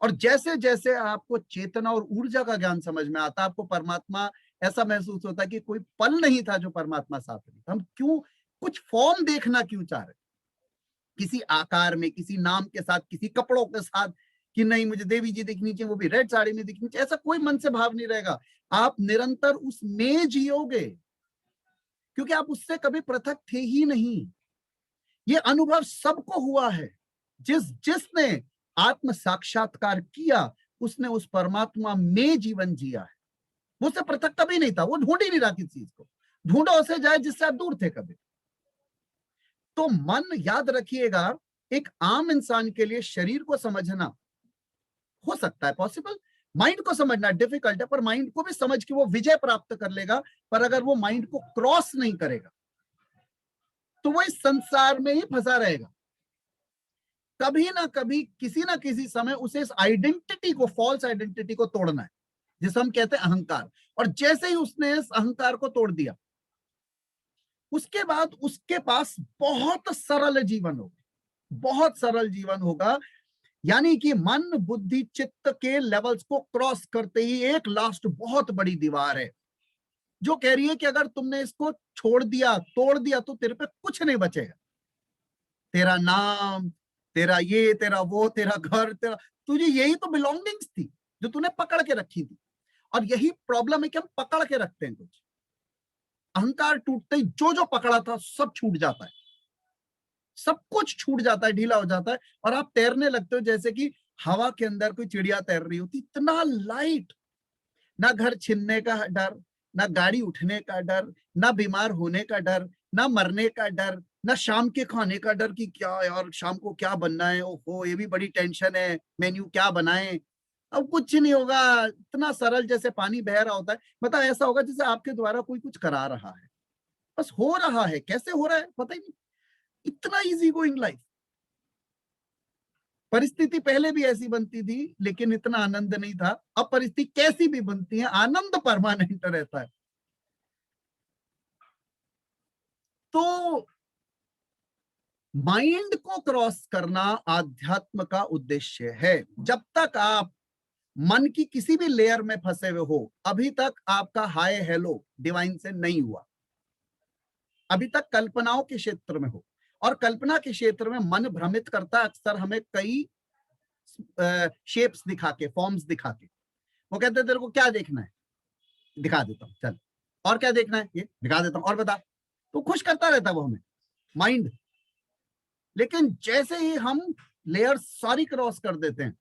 और जैसे जैसे आपको चेतना और ऊर्जा का ज्ञान समझ में आता, आपको परमात्मा ऐसा महसूस होता है कि कोई पल नहीं था जो परमात्मा साथ नहीं। हम क्यों कुछ फॉर्म देखना क्यों चाह रहे, किसी आकार में, किसी नाम के साथ, किसी कपड़ों के साथ, कि नहीं मुझे देवी जी दिखनी चाहिए, वो भी रेड साड़ी में दिखनी चाहिए, ऐसा कोई मन से भाव नहीं रहेगा। आप निरंतर उसमें जियोगे, क्योंकि आप उससे कभी पृथक थे ही नहीं। ये अनुभव सबको हुआ है। जिसने आत्म साक्षात्कार किया, उसने उस परमात्मा में जीवन जिया है। वो उससे पृथक कभी नहीं था, वो ढूंढ ही नहीं रहा किसी चीज को। ढूंढो उसे जाए जिससे आप दूर थे कभी। तो मन, याद रखिएगा, एक आम इंसान के लिए शरीर को समझना हो सकता है पॉसिबल, माइंड को समझना डिफिकल्ट है, पर माइंड को भी समझ के वो विजय प्राप्त कर लेगा। पर अगर वो माइंड को क्रॉस नहीं करेगा, तो वो इस संसार में ही फंसा रहेगा। कभी ना कभी, किसी ना किसी समय उसे इस आइडेंटिटी को, फॉल्स आइडेंटिटी को तोड़ना है, जिसे हम कहते हैं अहंकार। और जैसे ही उसने इस अहंकार को तोड़ दिया, उसके बाद उसके पास बहुत सरल जीवन होगा, बहुत सरल जीवन होगा। यानी कि मन, बुद्धि, चित्त के लेवल्स को क्रॉस करते ही एक लास्ट बहुत बड़ी दीवार है, जो कह रही है कि अगर तुमने इसको छोड़ दिया, तोड़ दिया, तो तेरे पे कुछ नहीं बचेगा। तेरा नाम, तेरा ये, तेरा वो, तेरा घर, तेरा, तुझे यही तो बिलोंगिंग्स थी जो तूने पकड़ के रखी थी। और यही प्रॉब्लम है कि हम पकड़ के रखते हैं कुछ। अहंकार टूटते ही जो जो पकड़ा था सब छूट जाता है, सब कुछ छूट जाता है, ढीला हो जाता है, और आप तैरने लगते हो जैसे कि हवा के अंदर कोई चिड़िया तैर रही होती, इतना लाइट। ना घर छीनने का डर, ना गाड़ी उठने का डर, ना बीमार होने का डर, ना मरने का डर, ना शाम के खाने का डर कि क्या यार शाम को क्या बनना है, ओहो ये भी बड़ी टेंशन है, मेन्यू क्या बनाएं। अब कुछ नहीं होगा, इतना सरल, जैसे पानी बह रहा होता है। मतलब ऐसा होगा जैसे आपके द्वारा कोई कुछ करा रहा है, बस हो रहा है, कैसे हो रहा है पता ही नहीं। इतना इजी गोइंग लाइफ। परिस्थिति पहले भी ऐसी बनती थी, लेकिन इतना आनंद नहीं था। अब परिस्थिति कैसी भी बनती है, आनंद परमानेंट रहता है। तो माइंड को क्रॉस करना आध्यात्म का उद्देश्य है। जब तक आप मन की किसी भी लेयर में फंसे हुए हो, अभी तक आपका हाय हेलो डिवाइन से नहीं हुआ। अभी तक कल्पनाओं के क्षेत्र में हो, और कल्पना के क्षेत्र में मन भ्रमित करता है अक्सर हमें, कई शेप्स दिखा के, फॉर्म्स दिखा के। वो कहते हैं तेरे को क्या देखना है, दिखा देता हूं, चल। और क्या देखना है, ये दिखा देता हूं, और बता। तो खुश करता रहता वो हमें, माइंड। लेकिन जैसे ही हम लेयर सारी क्रॉस कर देते हैं,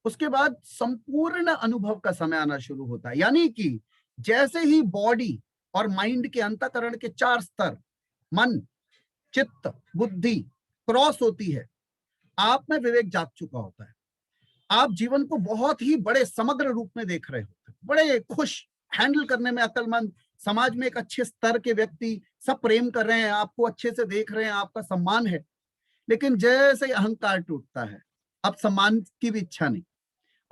उसके बाद संपूर्ण अनुभव का समय आना शुरू होता है। यानी कि जैसे ही बॉडी और माइंड के अंतःकरण के 4 स्तर, मन, चित्त, बुद्धि क्रॉस होती है, आप में विवेक जाग चुका होता है। आप जीवन को बहुत ही बड़े समग्र रूप में देख रहे होते हैं, बड़े खुश, हैंडल करने में अक्लमंद, समाज में एक अच्छे स्तर के व्यक्ति, सब प्रेम कर रहे हैं, आपको अच्छे से देख रहे हैं, आपका सम्मान है। लेकिन जैसे ही अहंकार टूटता है, अब सम्मान की भी इच्छा नहीं।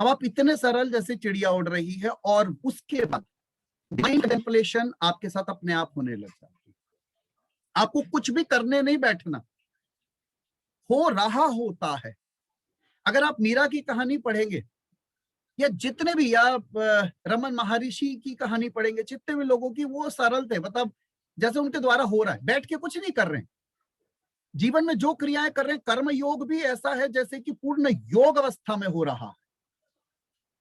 अब आप इतने सरल जैसे चिड़िया उड़ रही है, और उसके बाद माइंड कंटेम्पलेशन आपके साथ अपने आप होने लग जाती है। आपको कुछ भी करने नहीं बैठना, हो रहा होता है। अगर आप मीरा की कहानी पढ़ेंगे, या जितने भी, या रमन महर्षि की कहानी पढ़ेंगे, जितने भी लोगों की, वो सरल थे। मतलब जैसे उनके द्वारा हो रहा है, बैठ के कुछ नहीं कर रहे हैं, जीवन में जो क्रियाएं कर रहे हैं, कर्म योग भी ऐसा है जैसे कि पूर्ण योग अवस्था में हो रहा है।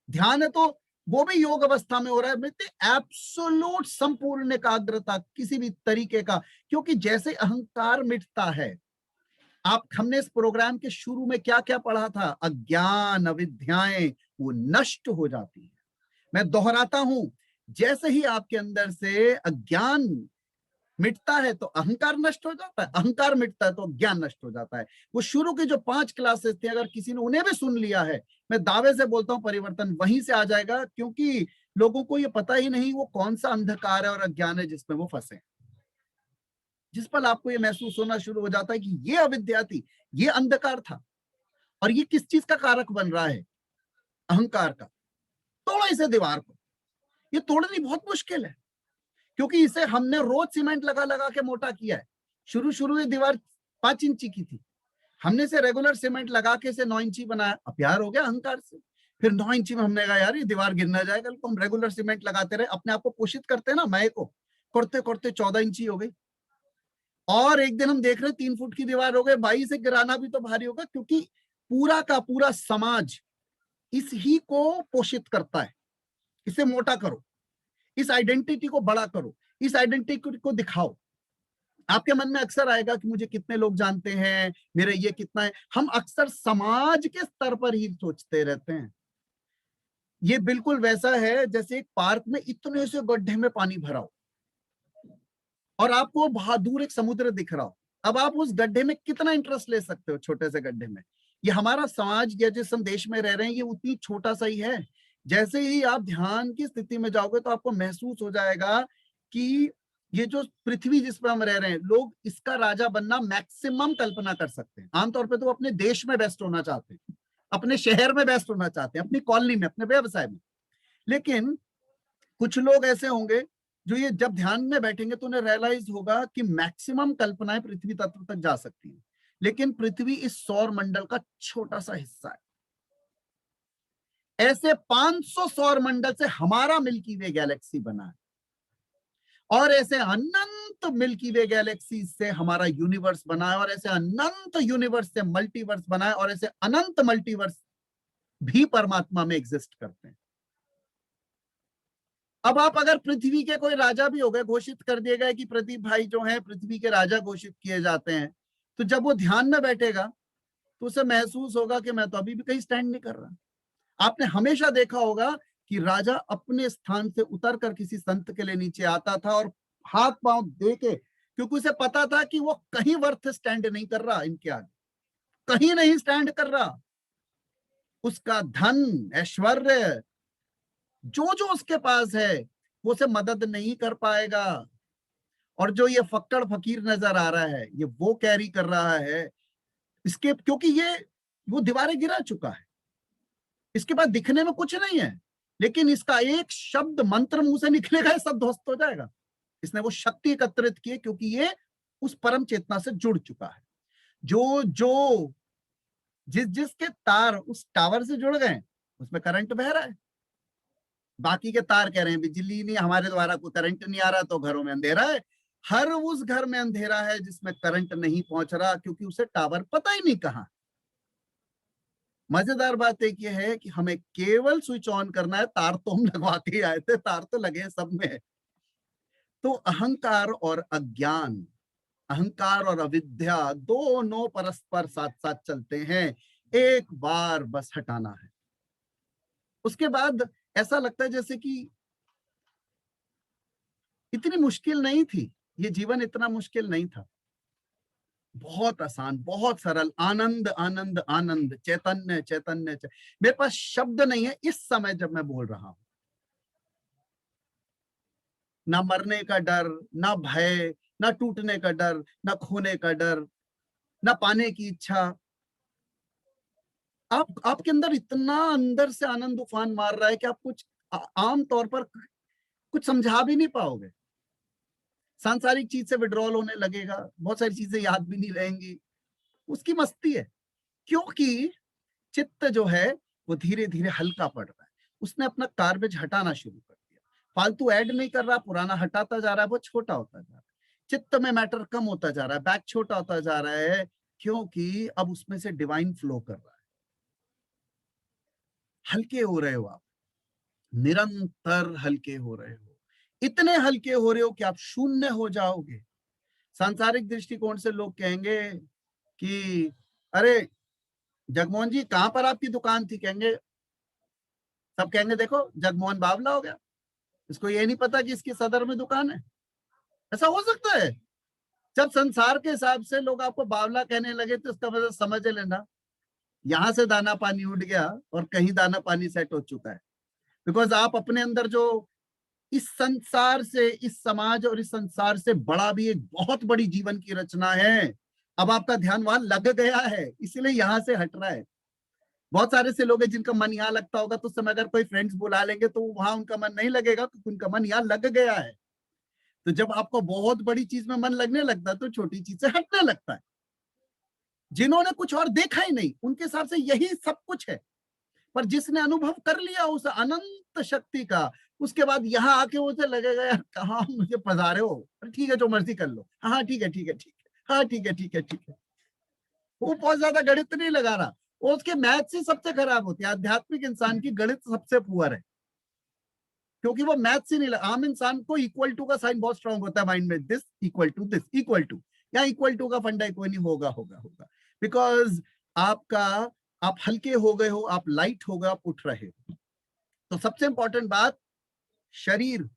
ध्यान है तो वो भी योग अवस्था में हो रहा है, एब्सोल्यूट संपूर्ण एकाग्रता किसी भी तरीके का। क्योंकि जैसे अहंकार मिटता है, हमने इस प्रोग्राम के शुरू में क्या क्या पढ़ा था, अज्ञान अविद्याएं वो नष्ट हो जाती है। मैं दोहराता हूं, जैसे ही आपके अंदर से अज्ञान मिटता है तो अहंकार नष्ट हो जाता है, अहंकार मिटता है तो ज्ञान नष्ट हो जाता है। वो शुरू की जो 5 क्लासेस थी, अगर किसी ने उन्हें भी सुन लिया है, मैं दावे से बोलता हूं परिवर्तन वहीं से आ जाएगा। क्योंकि लोगों को ये पता ही नहीं वो कौन सा अंधकार है और अज्ञान है जिसमें वो फंसे। जिस पल आपको ये महसूस होना शुरू हो जाता है कि ये अविद्या थी, ये अंधकार था, और ये किस चीज का कारक बन रहा है, अहंकार का, तोड़ो इसे दीवार को। ये तोड़नी बहुत मुश्किल है, क्योंकि इसे हमने रोज सीमेंट लगा लगा के मोटा किया है। शुरू शुरू में दीवार 5 इंची की थी, हमने इसे रेगुलर सीमेंट लगा के इसे 9 इंची बनाया। अब प्यार हो गया अहंकार से। फिर 9 इंची में हमने कहा यार ये दीवार गिर ना जाए, कल को हम रेगुलर सीमेंट लगाते रहे, अपने आप को पोषित करते ना, मैं को करते करते 14 इंची हो गई। और एक दिन हम देख रहे 3 फुट की दीवार हो गई। भाई इसे गिराना भी तो भारी होगा, क्योंकि पूरा का पूरा समाज इस ही को पोषित करता है। इसे मोटा करो, इस आइडेंटिटी को बड़ा करो, इस आइडेंटिटी को दिखाओ। आपके मन में अक्सर आएगा कि मुझे कितने लोग जानते हैं, मेरे ये कितना है। हम अक्सर समाज के स्तर पर ही सोचते रहते हैं। ये बिल्कुल वैसा है जैसे एक पार्क में इतने से गड्ढे में पानी भरा हो और आपको बहुत दूर एक समुद्र दिख रहा हो। अब आप उस गड्ढे में कितना इंटरेस्ट ले सकते हो, छोटे से गड्ढे में। ये हमारा समाज या जिस हम देश में रह रहे हैं ये उतनी छोटा सा ही है। जैसे ही आप ध्यान की स्थिति में जाओगे तो आपको महसूस हो जाएगा कि ये जो पृथ्वी जिस पर हम रह रहे हैं, लोग इसका राजा बनना मैक्सिमम कल्पना कर सकते हैं। आमतौर पर तो अपने देश में बेस्ट होना चाहते हैं, अपने शहर में बेस्ट होना चाहते हैं, अपनी कॉलोनी में, अपने व्यवसाय में। लेकिन कुछ लोग ऐसे होंगे जो ये जब ध्यान में बैठेंगे तो उन्हें रियलाइज होगा कि मैक्सिमम कल्पनाएं पृथ्वी तत्व तक जा सकती हैं, लेकिन पृथ्वी इस सौर मंडल का छोटा सा हिस्सा है। ऐसे 500 सौर मंडल से हमारा मिल्की वे गैलेक्सी बना है, और ऐसे अनंत मिल्की वे गैलेक्सी से हमारा यूनिवर्स बना है, और ऐसे अनंत यूनिवर्स से मल्टीवर्स बना है, और ऐसे अनंत मल्टीवर्स भी परमात्मा में एग्जिस्ट करते हैं। अब आप अगर पृथ्वी के कोई राजा भी हो गए, घोषित कर दिए गए कि प्रदीप भाई जो है पृथ्वी के राजा घोषित किए जाते हैं, तो जब वो ध्यान में बैठेगा तो उसे महसूस होगा कि मैं तो अभी भी कहीं स्टैंड नहीं कर रहा। आपने हमेशा देखा होगा कि राजा अपने स्थान से उतर कर किसी संत के लिए नीचे आता था और हाथ पांव दे के, क्योंकि उसे पता था कि वो कहीं वर्थ स्टैंड नहीं कर रहा, इनके आगे कहीं नहीं स्टैंड कर रहा। उसका धन ऐश्वर्य जो जो उसके पास है वो उसे मदद नहीं कर पाएगा, और जो ये फक्कड़ फकीर नजर आ रहा है ये वो कैरी कर रहा है इसके, क्योंकि ये वो दीवारें गिरा चुका है, इसके बाद दिखने में कुछ नहीं है, लेकिन इसका एक शब्द मंत्र मुंह से निकलेगा ये सब ध्वस्त हो जाएगा। इसने वो शक्ति एकत्रित की है क्योंकि ये उस परम चेतना से जुड़ चुका है। जो जो जिसके तार उस टावर से जुड़ गए उसमें करंट बह रहा है। बाकी के तार कह रहे हैं बिजली नहीं, हमारे द्वारा कोई करंट नहीं आ रहा, तो घरों में अंधेरा है। हर उस घर में अंधेरा है जिसमें करंट नहीं पहुंच रहा, क्योंकि उसे टावर पता ही नहीं कहां। मजेदार बात एक ये है कि हमें केवल स्विच ऑन करना है, तार तो हम लगवा के आए थे, तार तो लगे सब में। तो अहंकार और अज्ञान, अहंकार और अविद्या दोनों परस्पर साथ साथ चलते हैं, एक बार बस हटाना है। उसके बाद ऐसा लगता है जैसे कि इतनी मुश्किल नहीं थी, ये जीवन इतना मुश्किल नहीं था, बहुत आसान, बहुत सरल, आनंद आनंद आनंद, चैतन्य चैतन्य मेरे पास शब्द नहीं है इस समय जब मैं बोल रहा हूं। ना मरने का डर, ना भय, ना टूटने का डर, ना खोने का डर, ना पाने की इच्छा। आपके अंदर इतना अंदर से आनंद उफान मार रहा है कि आप कुछ आम तौर पर कुछ समझा भी नहीं पाओगे। सांसारिक चीज से विड्रॉल होने लगेगा, बहुत सारी चीजें याद भी नहीं रहेंगी, उसकी मस्ती है। क्योंकि चित्त जो है वो धीरे धीरे हल्का पड़ रहा है, उसने अपना कार्बेज हटाना शुरू कर दिया, फालतू ऐड नहीं कर रहा, पुराना हटाता जा रहा है, वो छोटा होता जा रहा है। चित्त में मैटर कम होता जा रहा है, बैग छोटा होता जा रहा है, क्योंकि अब उसमें से डिवाइन फ्लो कर रहा है। हल्के हो रहे हो आप, निरंतर हल्के हो रहे हो, इतने हल्के हो रहे हो कि आप शून्य हो जाओगे। सांसारिक दृष्टिकोण से लोग कहेंगे कि अरे जगमोहन जी कहां पर आपकी दुकान थी, कहेंगे, सब कहेंगे देखो जगमोहन बावला हो गया, इसको ये नहीं पता कि इसकी सदर में दुकान है। ऐसा हो सकता है? जब संसार के हिसाब से लोग आपको बावला कहने लगे तो इसका मतलब समझ लेना यहां से दाना पानी उड़ गया और कहीं दाना पानी सेट हो चुका है। बिकॉज आप अपने अंदर जो इस संसार से, इस समाज और इस संसार से बड़ा भी एक बहुत बड़ी जीवन की रचना है, अब आपका ध्यान वहां लग गया है, इसलिए यहां से हट रहा है। बहुत सारे से लोग हैं जिनका मन यहाँ लगता होगा, तो उस समय अगर कोई फ्रेंड्स बुला लेंगे तो वहां उनका मन नहीं लगेगा, क्योंकि उनका मन यहाँ लग गया है। तो जब आपको बहुत बड़ी चीज में मन लगने लगता है तो छोटी चीज से हटने लगता है। जिन्होंने कुछ और देखा ही नहीं उनके हिसाब से यही सब कुछ है, पर जिसने अनुभव कर लिया उस अनंत शक्ति का, उसके बाद यहाँ आके उसे लगेगा यार कहाँ मुझे पधारे हो, ठीक है जो मर्जी कर लो, हाँ ठीक है ठीक है ठीक है, हाँ ठीक है ठीक है ठीक है। वो बहुत ज्यादा गणित नहीं लगा रहा, वो उसके मैथ्स ही सबसे खराब होती है। आध्यात्मिक इंसान की गणित सबसे पुअर है, क्योंकि वो मैथ्स ही नहीं लगा। आम इंसान को इक्वल टू का साइन बहुत स्ट्रांग होता है माइंड में, this equal to this equal to, या इक्वल टू का फंडा कोई नहीं, होगा होगा होगा, बिकॉज आपका, आप हल्के हो गए हो, आप लाइट हो गए, आप उठ रहे हो। तो सबसे इंपॉर्टेंट बात, शरीर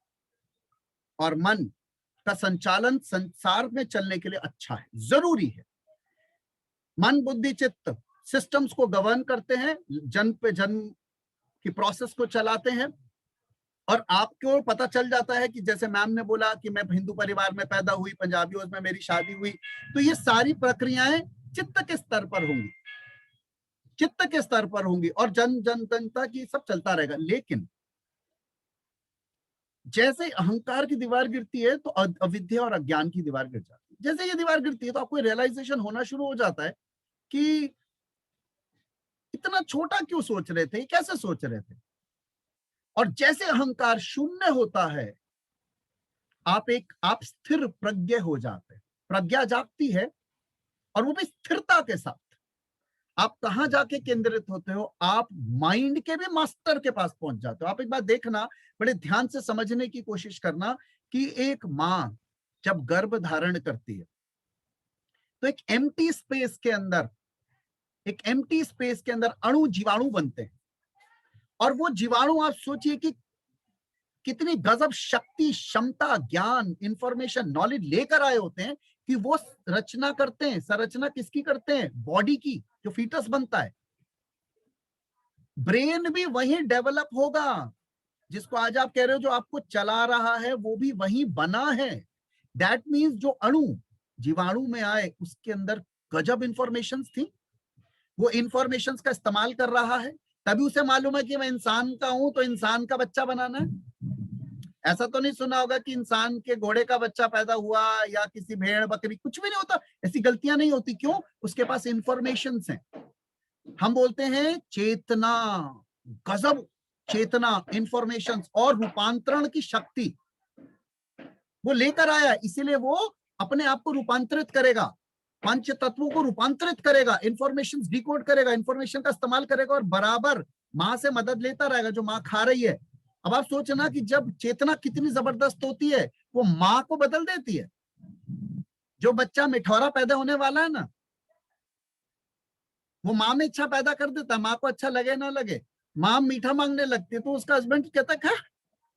और मन का संचालन संसार में चलने के लिए अच्छा है, जरूरी है। मन बुद्धि चित्त सिस्टम्स को गवर्न करते हैं, जन्म पे जन्म की प्रोसेस को चलाते हैं। और आपको पता चल जाता है कि जैसे मैम ने बोला कि मैं हिंदू परिवार में पैदा हुई, पंजाबियों में मेरी शादी हुई, तो ये सारी प्रक्रियाएं चित्त के स्तर पर होंगी, चित्त के स्तर पर होंगी, और जन जनता की सब चलता रहेगा। लेकिन जैसे अहंकार की दीवार गिरती है तो अविद्या और अज्ञान की दीवार गिर जाती है। जैसे ये दीवार गिरती है तो आपको रियलाइजेशन होना शुरू हो जाता है कि इतना छोटा क्यों सोच रहे थे, कैसे सोच रहे थे। और जैसे अहंकार शून्य होता है, आप स्थिर प्रज्ञ हो जाते हैं, प्रज्ञा जागती है, और वो भी स्थिरता के साथ। आप कहां जाके केंद्रित होते हो, आप माइंड के भी मास्टर के पास पहुंच जाते हो। आप एक बात देखना, बड़े ध्यान से समझने की कोशिश करना कि एक मां जब गर्भ धारण करती है तो एक एम्प्टी स्पेस के अंदर, एक एम्प्टी स्पेस के अंदर अणु जीवाणु बनते हैं, और वो जीवाणु आप सोचिए कि कितनी गजब शक्ति, क्षमता, ज्ञान, इंफॉर्मेशन, नॉलेज लेकर आए होते हैं कि वो रचना करते हैं। संरचना किसकी करते हैं? बॉडी की, जो फीटस बनता है। ब्रेन भी वहीं डेवलप होगा, जिसको आज आप कह रहे हो जो आपको चला रहा है वो भी वहीं बना है। दैट मीन्स जो अणु जीवाणु में आए उसके अंदर गजब इंफॉर्मेशन थी, वो इंफॉर्मेशन का इस्तेमाल कर रहा है, तभी उसे मालूम है कि मैं इंसान का हूं तो इंसान का बच्चा बनाना है। ऐसा तो नहीं सुना होगा कि इंसान के घोड़े का बच्चा पैदा हुआ या किसी भेड़ बकरी, कुछ भी नहीं होता, ऐसी गलतियां नहीं होती। क्यों? उसके पास इंफॉर्मेशन है। हम बोलते हैं चेतना, गजब चेतना, इंफॉर्मेशन और रूपांतरण की शक्ति वो लेकर आया, इसीलिए वो अपने आप को रूपांतरित करेगा, पंच तत्वों को रूपांतरित करेगा, इंफॉर्मेशन डिकोड करेगा, इंफॉर्मेशन का इस्तेमाल करेगा, और बराबर मां से मदद लेता रहेगा जो मां खा रही है। अब आप सोचना कि जब चेतना कितनी जबरदस्त होती है, वो मां को बदल देती है। जो बच्चा मिठौरा पैदा होने वाला है ना, वो मां में इच्छा पैदा कर देता है, मां को अच्छा लगे ना लगे। मां मीठा मांगने लगती है तो उसका हस्बैंड कहता है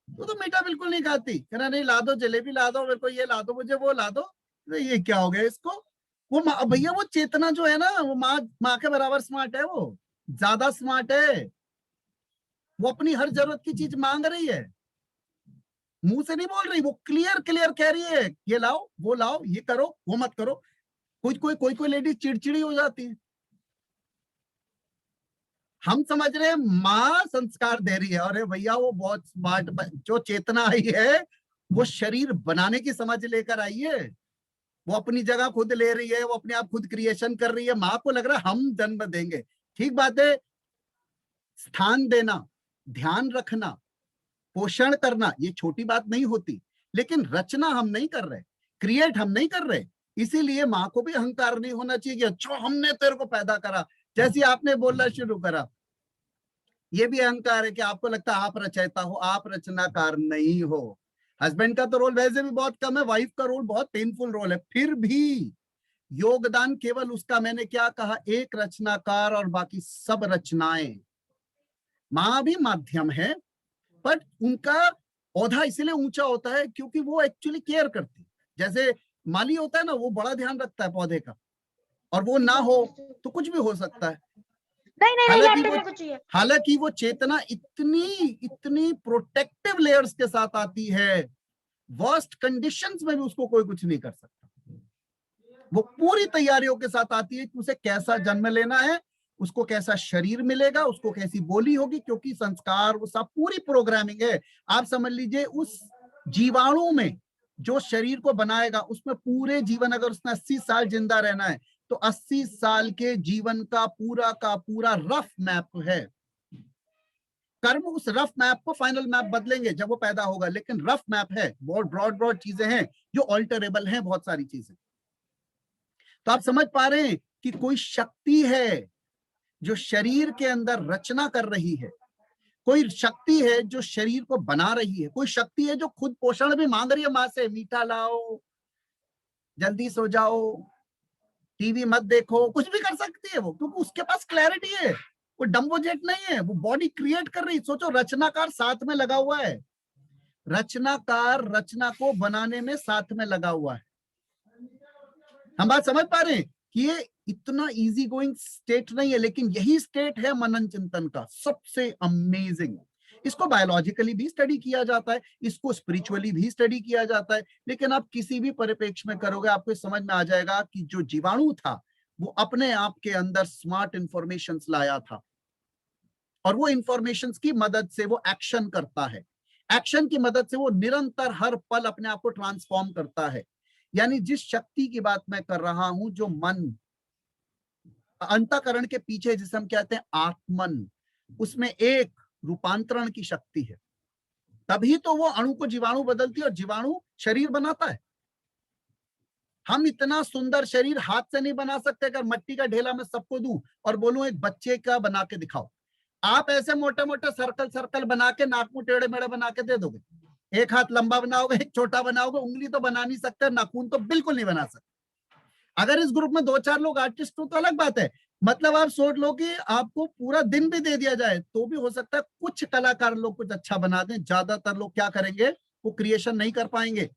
तो मीठा बिल्कुल नहीं खाती, कहना नहीं ला दो, जलेबी ला दो मेरे को, ये ला दो मुझे, वो ला दो। तो ये क्या हो गया इसको? वो भैया वो चेतना जो है ना, वो माँ के बराबर स्मार्ट है, वो ज्यादा स्मार्ट है। वो अपनी हर जरूरत की चीज मांग रही है, मुंह से नहीं बोल रही, वो क्लियर क्लियर कह रही है ये लाओ वो लाओ, ये करो वो मत करो। कोई लेडीज चिड़चिड़ी हो जाती है। हम समझ रहे हैं माँ संस्कार दे रही है, अरे भैया वो बहुत स्मार्ट, जो चेतना आई है वो शरीर बनाने की समझ लेकर आई है। वो अपनी जगह खुद ले रही है, वो अपने आप खुद क्रिएशन कर रही है। माँ को लग रहा है हम जन्म देंगे, ठीक बात है। स्थान देना, ध्यान रखना, पोषण करना, ये छोटी बात नहीं होती, लेकिन रचना हम नहीं कर रहे। क्रिएट हम नहीं कर रहे। इसीलिए माँ को भी अहंकार नहीं होना चाहिए कि अच्छा हमने तेरे को पैदा करा। जैसे आपने बोलना शुरू करा, ये भी अहंकार है कि आपको लगता है आप रचयिता हो, आप रचनाकार नहीं हो। हस्बैंड का तो रोल वैसे भी बहुत कम है, वाइफ का रोल बहुत पेनफुल रोल है, फिर भी योगदान केवल उसका, मैंने क्या कहा, एक रचनाकार और बाकी सब रचनाएं। माँ भी माध्यम है, बट उनका औधा इसलिए ऊंचा होता है क्योंकि वो एक्चुअली केयर करती है। जैसे माली होता है ना, वो बड़ा ध्यान रखता है पौधे का, और वो ना हो तो कुछ भी हो सकता है। नहीं नहीं नहीं, हालांकि कैप्टन वो मेरे को चाहिए। हालांकि वो चेतना इतनी इतनी प्रोटेक्टिव लेयर्स के साथ आती है, वर्स्ट कंडीशंस में भी उसको कोई कुछ नहीं कर सकता। वो पूरी तैयारियों के साथ आती है कि उसे कैसा जन्म लेना है, उसको कैसा शरीर मिलेगा, उसको कैसी बोली होगी, क्योंकि संस्कार वो सब पूरी प्रोग्रामिंग है। आप समझ लीजिए उस जीवाणु में जो शरीर को बनाएगा, उसमें पूरे जीवन, अगर उसने 80 साल जिंदा रहना है तो 80 साल के जीवन का पूरा रफ मैप है। कर्म उस रफ मैप को फाइनल मैप बदलेंगे जब वो पैदा होगा, लेकिन रफ मैप है, बहुत ब्रॉड चीजें हैं जो ऑल्टरेबल हैं, बहुत सारी चीजें। तो आप समझ पा रहे हैं कि कोई शक्ति है जो शरीर के अंदर रचना कर रही है, कोई शक्ति है जो शरीर को बना रही है, कोई शक्ति है जो खुद पोषण भी मांग रही है मां से, मीठा लाओ, जल्दी सो जाओ, टीवी मत देखो, कुछ भी कर सकती है वो, क्योंकि उसके पास क्लैरिटी है। वो डम्बोजेट नहीं है, वो बॉडी क्रिएट कर रही। सोचो, रचनाकार साथ में लगा हुआ है, रचनाकार रचना को बनाने में साथ में लगा हुआ है। हम बात समझ पा रहे हैं कि ये इतना इजी गोइंग स्टेट नहीं है, लेकिन यही स्टेट है मनन चिंतन का सबसे अमेजिंग। इसको बायोलॉजिकली भी स्टडी किया जाता है, इसको स्पिरिचुअली भी स्टडी किया जाता है, लेकिन आप किसी भी परिप्रेक्ष्य में करोगे आपको समझ में आ जाएगा कि जो जीवाणु था वो अपने आप के अंदर स्मार्ट इंफॉर्मेशन लाया था, और वो इंफॉर्मेशन की मदद से वो एक्शन करता है, एक्शन की मदद से वो निरंतर हर पल अपने आप को ट्रांसफॉर्म करता है। यानी जिस शक्ति की बात मैं कर रहा हूं, जो मन अंतःकरण के पीछे जिसे हम कहते हैं आत्मन, उसमें एक रूपांतरण की शक्ति है, तभी तो वो अणु को जीवाणु बदलती है और जीवाणु शरीर बनाता है। हम इतना सुंदर शरीर हाथ से नहीं बना सकते। अगर मट्टी का ढेला मैं सबको दूं और बोलूं एक बच्चे का बना के दिखाओ, आप ऐसे मोटे मोटे सर्कल सर्कल बना के, नाक मुंह टेढ़े मेढ़े बना के दे दोगे। एक हाथ लंबा बनाओगे, एक छोटा बनाओगे, उंगली तो बना नहीं सकते, नाखून तो बिल्कुल नहीं बना सकते। अगर इस ग्रुप में 2-4 लोग आर्टिस्ट हो तो अलग बात है। मतलब आप सोच लो कि आपको पूरा दिन भी दे दिया जाए तो भी हो सकता है कुछ कलाकार लोग कुछ अच्छा बना दें, ज्यादातर लोग क्या करेंगे, वो क्रिएशन नहीं कर पाएंगे।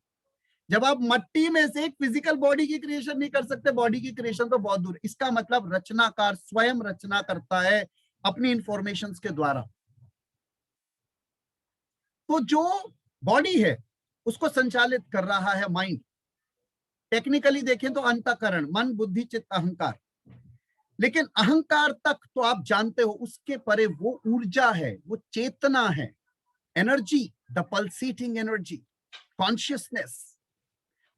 जब आप मट्टी में से एक फिजिकल बॉडी की क्रिएशन नहीं कर सकते, बॉडी की क्रिएशन तो बहुत दूर। इसका मतलब रचनाकार स्वयं रचना करता है अपनी इंफॉर्मेशन के द्वारा। तो जो बॉडी है उसको संचालित कर रहा है माइंड। टेक्निकली देखें तो अंतःकरण, मन बुद्धि चित्त अहंकार। लेकिन अहंकार तक तो आप जानते हो, उसके परे वो ऊर्जा है, वो चेतना है, energy, the pulsating energy, consciousness,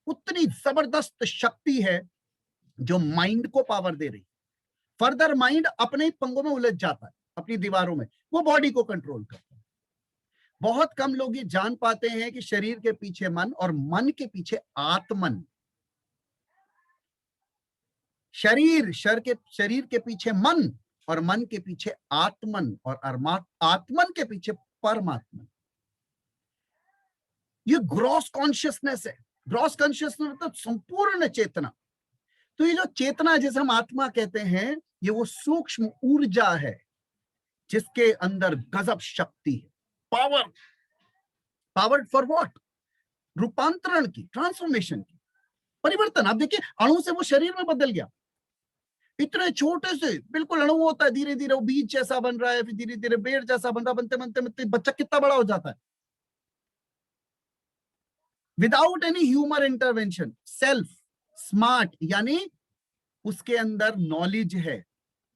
उतनी जबरदस्त शक्ति है जो माइंड को पावर दे रही। फर्दर माइंड अपने ही पंगों में उलझ जाता है, अपनी दीवारों में, वो बॉडी को कंट्रोल करता है। बहुत कम लोग ये जान पाते हैं कि शरीर के पीछे मन और मन के पीछे आत्मन। शरीर के पीछे मन और मन के पीछे आत्मन, और आत्मन के पीछे परमात्मा। ये ग्रॉस कॉन्शियसनेस है। ग्रॉस कॉन्शियसनेस मतलब संपूर्ण चेतना। तो ये जो चेतना जिसे हम आत्मा कहते हैं, ये वो सूक्ष्म ऊर्जा है जिसके अंदर गजब शक्ति है। Power for what? रूपांतरण की, ट्रांसफॉर्मेशन की, परिवर्तन। आप देखिए, अणु से वो शरीर में बदल गया। इतने छोटे से बिल्कुल अणु होता है, धीरे धीरे वो बीज जैसा बन रहा है, फिर धीरे धीरे पेड़ जैसा बन रहा है, बनते बनते बनते बच्चा कितना बड़ा हो जाता है without any human intervention. Self smart, यानी उसके अंदर नॉलेज है,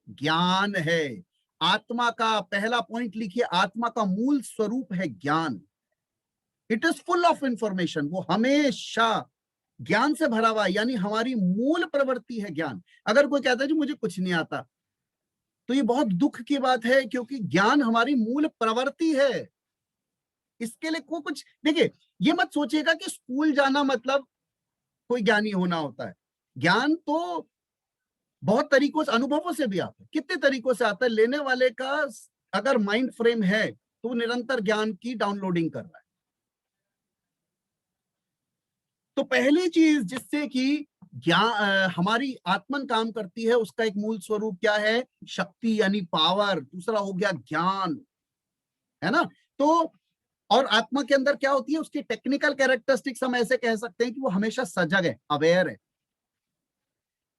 ज्ञान है। आत्मा का पहला पॉइंट लिखिए, आत्मा का मूल स्वरूप है ज्ञान। It is full of information. वो हमेशा ज्ञान से भरा हुआ है, यानी हमारी मूल प्रवृत्ति है ज्ञान। अगर कोई कहता है जी मुझे कुछ नहीं आता, तो ये बहुत दुख की बात है, क्योंकि ज्ञान हमारी मूल प्रवृत्ति है। इसके लिए को कुछ देखिए, ये मत सोचिएगा कि स्कूल जाना मतलब कोई ज्ञानी होना होता है। ज्ञान तो बहुत तरीकों से, अनुभवों से भी आता है, कितने तरीकों से आता है। लेने वाले का अगर माइंड फ्रेम है तो वो निरंतर ज्ञान की डाउनलोडिंग कर रहा है। तो पहली चीज जिससे कि ज्ञान हमारी आत्मन काम करती है, उसका एक मूल स्वरूप क्या है? शक्ति यानी पावर। दूसरा हो गया ज्ञान, है ना। तो और आत्मा के अंदर क्या होती है? उसकी टेक्निकल कैरेक्टरिस्टिक्स हम ऐसे कह सकते हैं कि वो हमेशा सजग है, अवेयर है।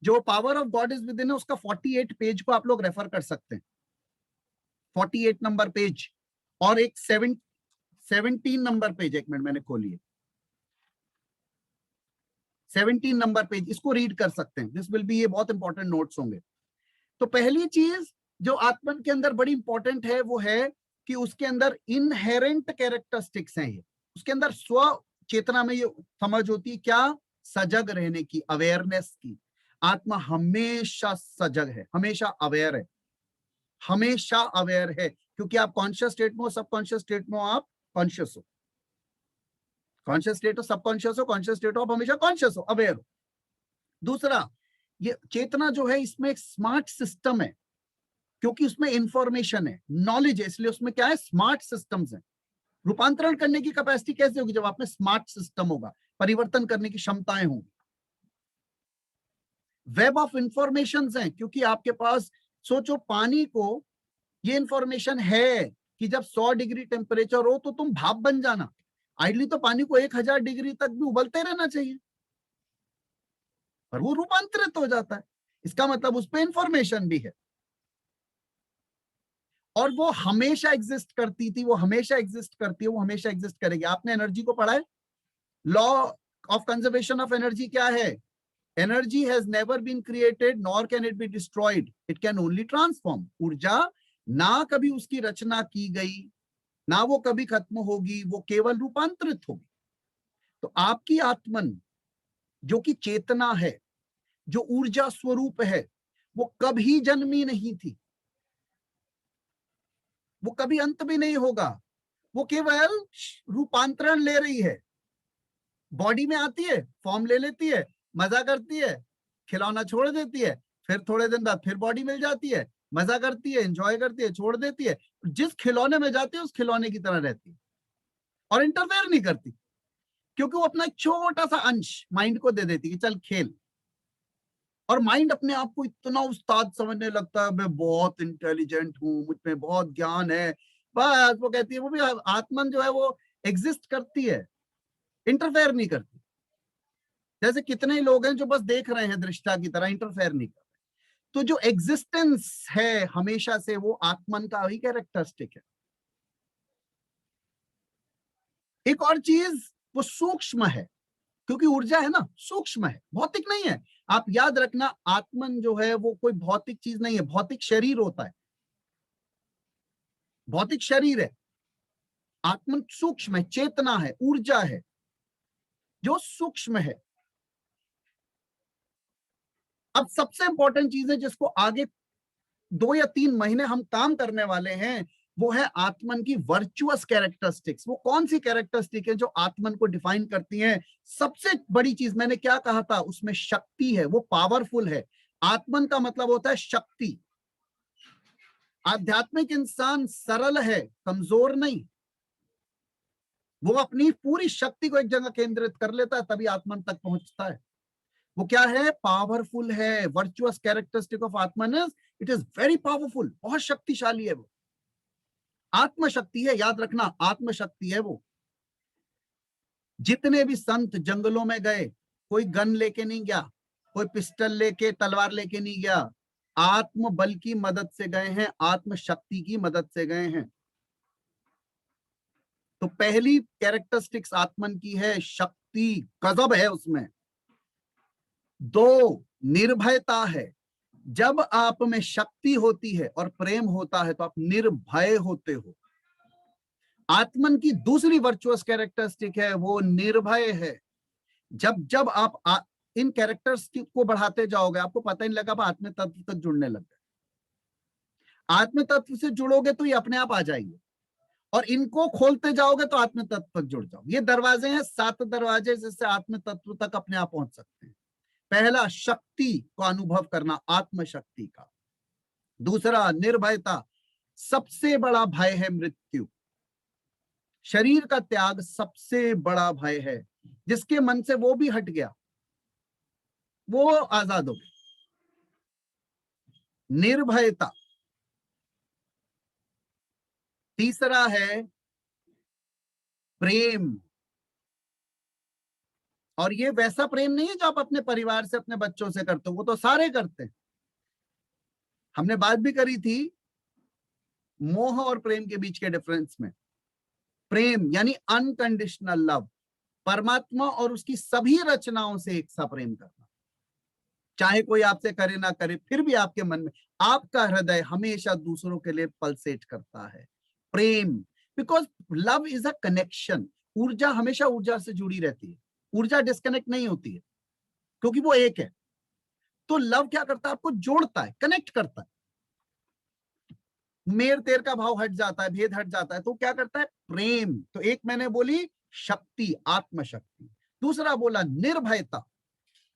जो power of God is with in है, उसका 48 पेज को आप लोग रेफर कर सकते हैं, 48 नंबर पेज। और एक 17 नंबर पेज, एक मिनट मैंने खोली है, 17 नंबर पेज, इसको रीड कर सकते हैं। दिस विल बी, ये बहुत इंपॉर्टेंट नोट्स होंगे। तो पहली चीज जो आत्मन के अंदर बड़ी इंपॉर्टेंट है वो है कि उसके अंदर इनहेरेंट कैरेक्टरिस्टिक्स हैं। ये उसके अंदर स्व चेतना में ये समझ होती है क्या? सजग रहने की, अवेयरनेस की। आत्मा हमेशा सजग है, हमेशा अवेयर है, हमेशा अवेयर है। क्योंकि आप कॉन्शियस स्टेट में हो, सबकॉन्शियस स्टेट में हो, आप कॉन्शियस हो। कॉन्शियस स्टेट हो, सबकॉन्शियस हो, कॉन्शियस स्टेट हो, आप हमेशा कॉन्शियस हो, अवेयर हो। दूसरा, ये चेतना जो है इसमें एक स्मार्ट सिस्टम है, क्योंकि उसमें इंफॉर्मेशन है, नॉलेज है, इसलिए उसमें क्या है? स्मार्ट सिस्टम्स है। रूपांतरण करने की कैपेसिटी कैसे होगी? जब आप में स्मार्ट सिस्टम होगा, परिवर्तन करने की क्षमताएं होंगी। वेब ऑफ इंफॉर्मेशन हैं, क्योंकि आपके पास, सोचो पानी को ये इंफॉर्मेशन है कि जब 100 डिग्री टेम्परेचर हो तो तुम भाप बन जाना। आइडली तो पानी को 1000 डिग्री तक भी उबलते रहना चाहिए, पर वो रूपांतरित हो जाता है। इसका मतलब उस पर इंफॉर्मेशन भी है, और वो हमेशा एग्जिस्ट करती थी, वो हमेशा एग्जिस्ट करती है, वो हमेशा एग्जिस्ट करेगी। आपने एनर्जी को पढ़ा है? Law of conservation of energy क्या है? Energy has never been created nor can it be destroyed, it can only transform. ऊर्जा ना कभी उसकी रचना की गई, ना वो कभी खत्म होगी, वो केवल रूपांतरित होगी। तो आपकी आत्मन जो कि चेतना है, जो ऊर्जा स्वरूप है, वो कभी जन्मी नहीं थी, वो कभी अंत भी नहीं होगा। वो केवल रूपांतरण ले रही है। बॉडी में आती है, फॉर्म ले लेती है, मजा करती है, खिलौना छोड़ देती है, फिर थोड़े दिन बाद फिर बॉडी मिल जाती है, मजा करती है, एंजॉय करती है, छोड़ देती है। जिस खिलौने में जाती है उस खिलौने की तरह रहती है और इंटरफेयर नहीं करती, क्योंकि वो अपना एक छोटा सा अंश माइंड को दे देती है कि चल खेल। और माइंड अपने आप को इतना उस्ताद समझने लगता है, मैं बहुत इंटेलिजेंट हूं, मुझ में बहुत ज्ञान है। बस वो कहती है, वो भी आत्मन जो है वो एग्जिस्ट करती है, इंटरफेयर नहीं करती। जैसे कितने लोग हैं जो बस देख रहे हैं दृष्टा की तरह, इंटरफेयर नहीं कर रहे। तो जो एग्जिस्टेंस है हमेशा से, वो आत्मन का ही कैरेक्टरिस्टिक है। एक और चीज, वो सूक्ष्म है, क्योंकि ऊर्जा है ना, सूक्ष्म है, भौतिक नहीं है। आप याद रखना, आत्मन जो है वो कोई भौतिक चीज नहीं है। भौतिक शरीर होता है, भौतिक शरीर है। आत्मन सूक्ष्म है, चेतना है, ऊर्जा है जो सूक्ष्म है। अब सबसे इंपॉर्टेंट चीज है जिसको आगे 2 या 3 महीने हम काम करने वाले हैं, वो है आत्मन की वर्चुअस कैरेक्टरिस्टिक्स। वो कौन सी कैरेक्टरिस्टिक है जो आत्मन को डिफाइन करती हैं? सबसे बड़ी चीज मैंने क्या कहा था, उसमें शक्ति है, वो पावरफुल है। आत्मन का मतलब होता है शक्ति। आध्यात्मिक इंसान सरल है, कमजोर नहीं। वो अपनी पूरी शक्ति को एक जगह केंद्रित कर लेता है, तभी आत्मन तक पहुंचता है। वो क्या है? पावरफुल है। Virtuous characteristic of Atman is, it is very powerful, बहुत शक्तिशाली है वो। आत्मशक्ति है, याद रखना, आत्मशक्ति है वो। जितने भी संत जंगलों में गए, कोई गन लेके नहीं गया, कोई पिस्टल लेके, तलवार लेके नहीं गया। आत्म बल की मदद से गए हैं, आत्मशक्ति की मदद से गए हैं। तो पहली कैरेक्टरिस्टिक्स आत्मन की है शक्ति, गजब है उसमें। 2, निर्भयता है। जब आप में शक्ति होती है और प्रेम होता है तो आप निर्भय होते हो। आत्मन की दूसरी वर्चुअस कैरेक्टरिस्टिक है, वो निर्भय है। जब जब आप इन कैरेक्टर्स को बढ़ाते जाओगे, आपको पता ही नहीं लगा, आप आत्म तत्व तक जुड़ने लग गए। आत्म तत्व से जुड़ोगे तो ये अपने आप आ जाएंगे। और इनको खोलते जाओगे तो आत्म तत्व तक जुड़ जाओ। ये दरवाजे हैं, 7 दरवाजे जिससे आत्म तत्व तक अपने आप पहुंच सकते हैं। पहला, शक्ति को अनुभव करना, आत्म शक्ति का। दूसरा, निर्भयता। सबसे बड़ा भय है मृत्यु। शरीर का त्याग सबसे बड़ा भय है। जिसके मन से वो भी हट गया, वो आजाद हो गया। निर्भयता। तीसरा है प्रेम। और ये वैसा प्रेम नहीं है जो आप अपने परिवार से, अपने बच्चों से करते हो, वो तो सारे करते हैं। हमने बात भी करी थी मोह और प्रेम के बीच के डिफरेंस में। प्रेम यानी अनकंडीशनल लव, परमात्मा और उसकी सभी रचनाओं से एक सा प्रेम करना, चाहे कोई आपसे करे ना करे, फिर भी आपके मन में, आपका हृदय हमेशा दूसरों के लिए पल्सेट करता है। प्रेम, because love is a connection. ऊर्जा हमेशा ऊर्जा से जुड़ी रहती है, ऊर्जा डिस्कनेक्ट नहीं होती है, क्योंकि वो एक है। तो लव क्या करता है? आपको जोड़ता है, कनेक्ट करता है। मेर तेर का भाव हट जाता है, भेद हट जाता है, तो क्या करता है? प्रेम। तो एक मैंने बोली शक्ति, आत्मशक्ति। दूसरा बोला निर्भयता,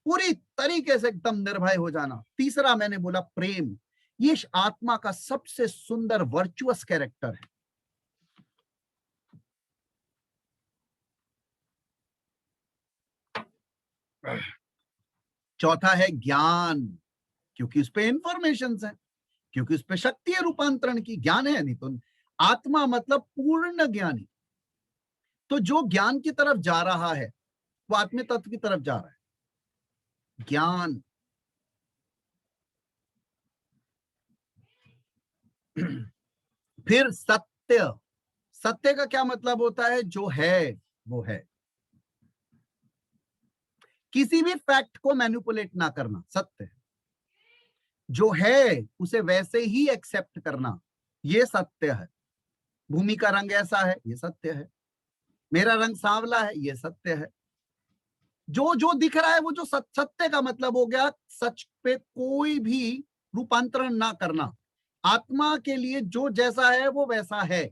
पूरी तरीके से एकदम निर्भय हो जाना। तीसरा मैंने बोला प्रेम। ये आत्मा का सबसे सुंदर वर्चुअस कैरेक्टर है। चौथा है ज्ञान, क्योंकि उस पे इंफॉर्मेशन है, क्योंकि उस पे शक्ति है रूपांतरण की। ज्ञान है, नहीं तो आत्मा मतलब पूर्ण ज्ञानी। तो जो ज्ञान की तरफ जा रहा है वो आत्म तत्व की तरफ जा रहा है। ज्ञान। फिर सत्य। सत्य का क्या मतलब होता है? जो है वो है, किसी भी फैक्ट को मैनिपुलेट ना करना सत्य है। जो है उसे वैसे ही एक्सेप्ट करना, ये सत्य है। भूमि का रंग ऐसा है, ये सत्य है। मेरा रंग सांवला है, ये सत्य है। जो जो दिख रहा है वो जो सत्य का मतलब हो गया सच पे कोई भी रूपांतरण ना करना। आत्मा के लिए जो जैसा है वो वैसा है,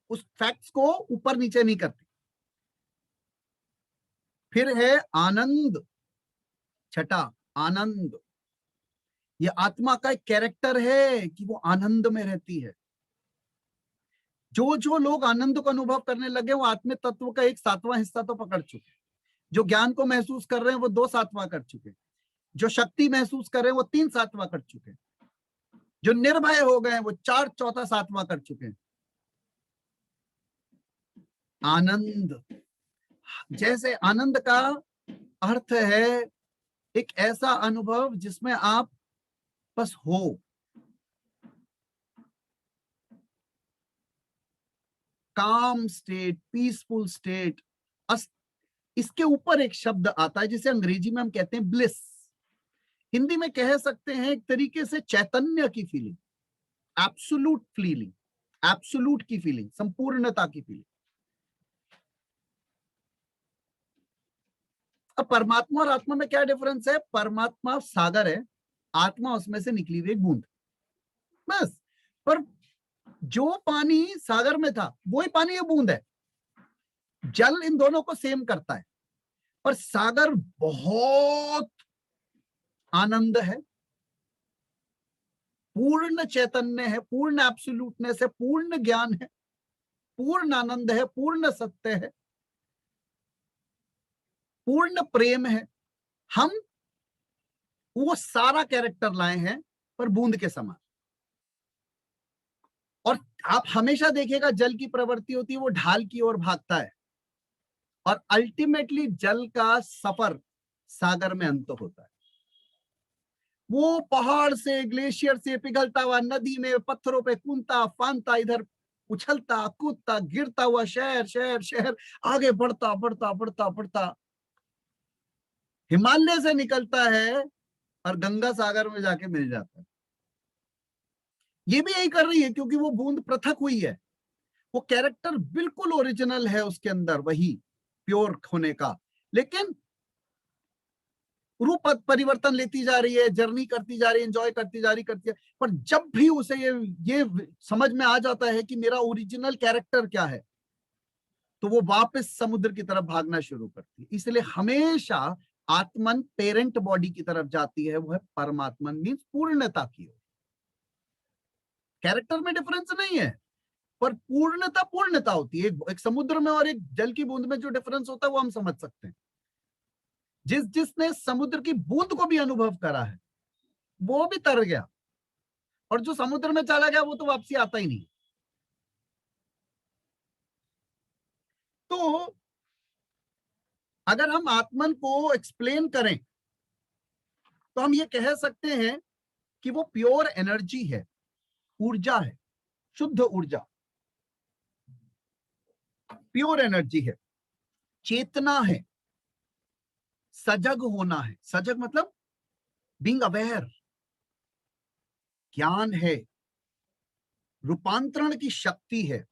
उस फैक्ट्स को ऊपर नीचे नहीं करती। फिर है आनंद। छठा, आनंद। ये आत्मा का एक कैरेक्टर है कि वो आनंद में रहती है। जो जो लोग आनंद को अनुभव करने लगे वो आत्म तत्व का एक 7वां हिस्सा तो पकड़ चुके। जो ज्ञान को महसूस कर रहे हैं वो 2/7 कर चुके। जो शक्ति महसूस कर रहे हैं वो 3/7 कर चुके। जो निर्भय हो गए वो 4/4/7 कर चुके हैं। आनंद, जैसे आनंद का अर्थ है एक ऐसा अनुभव जिसमें आप बस हो, काम स्टेट, पीसफुल स्टेट। इसके ऊपर एक शब्द आता है जिसे अंग्रेजी में हम कहते हैं ब्लिस। हिंदी में कह सकते हैं एक तरीके से चैतन्य की फीलिंग, एब्सोल्यूट फीलिंग, एब्सोल्यूट की फीलिंग, संपूर्णता की फीलिंग। अब परमात्मा और आत्मा में क्या डिफरेंस है? परमात्मा सागर है, आत्मा उसमें से निकली हुई एक बूंद, बस। पर जो पानी सागर में था वही पानी ये बूंद है। जल इन दोनों को सेम करता है, पर सागर बहुत आनंद है, पूर्ण चैतन्य है, पूर्ण एब्सोल्यूटनेस है, पूर्ण ज्ञान है, पूर्ण आनंद है, पूर्ण सत्य है, पूर्ण प्रेम है। हम वो सारा कैरेक्टर लाए हैं पर बूंद के समान। और आप हमेशा देखिएगा जल की प्रवृत्ति होती है, वो ढाल की ओर भागता है और अल्टीमेटली जल का सफर सागर में अंत होता है। वो पहाड़ से, ग्लेशियर से पिघलता हुआ नदी में पत्थरों पे कूदता फांदता, इधर उछलता कूदता गिरता हुआ शहर शहर शहर आगे बढ़ता बढ़ता बढ़ता बढ़ता हिमालय से निकलता है और गंगा सागर में जाके मिल जाता है। ये भी यही कर रही है क्योंकि वो बूंद पृथक हुई है। वो कैरेक्टर बिल्कुल ओरिजिनल है उसके अंदर, वही प्योर होने का, लेकिन रूप परिवर्तन लेती जा रही है, जर्नी करती जा रही है, एंजॉय करती जा रही करती है, पर जब भी उसे ये समझ में आ जाता है कि मेरा ओरिजिनल कैरेक्टर क्या है, तो वो वापस समुद्र की तरफ भागना शुरू करती है। इसलिए हमेशा आत्मन पेरेंट बॉडी की तरफ जाती है, वो है परमात्मन, मीन्स पूर्णता की ओर। कैरेक्टर में डिफरेंस नहीं है, पर पूर्णता पूर्णता होती है। एक समुद्र में और एक जल की बूंद में जो डिफरेंस होता है वो हम समझ सकते हैं। जिसने समुद्र की बूंद को भी अनुभव करा है वो भी तर गया, और जो समुद्र में चला गया वो तो वापसी आता ही नहीं। तो अगर हम आत्मन को एक्सप्लेन करें तो हम ये कह सकते हैं कि वो प्योर एनर्जी है, ऊर्जा है, शुद्ध ऊर्जा, प्योर एनर्जी है, चेतना है, सजग होना है। सजग मतलब बीइंग अवेयर, ज्ञान है, रूपांतरण की शक्ति है।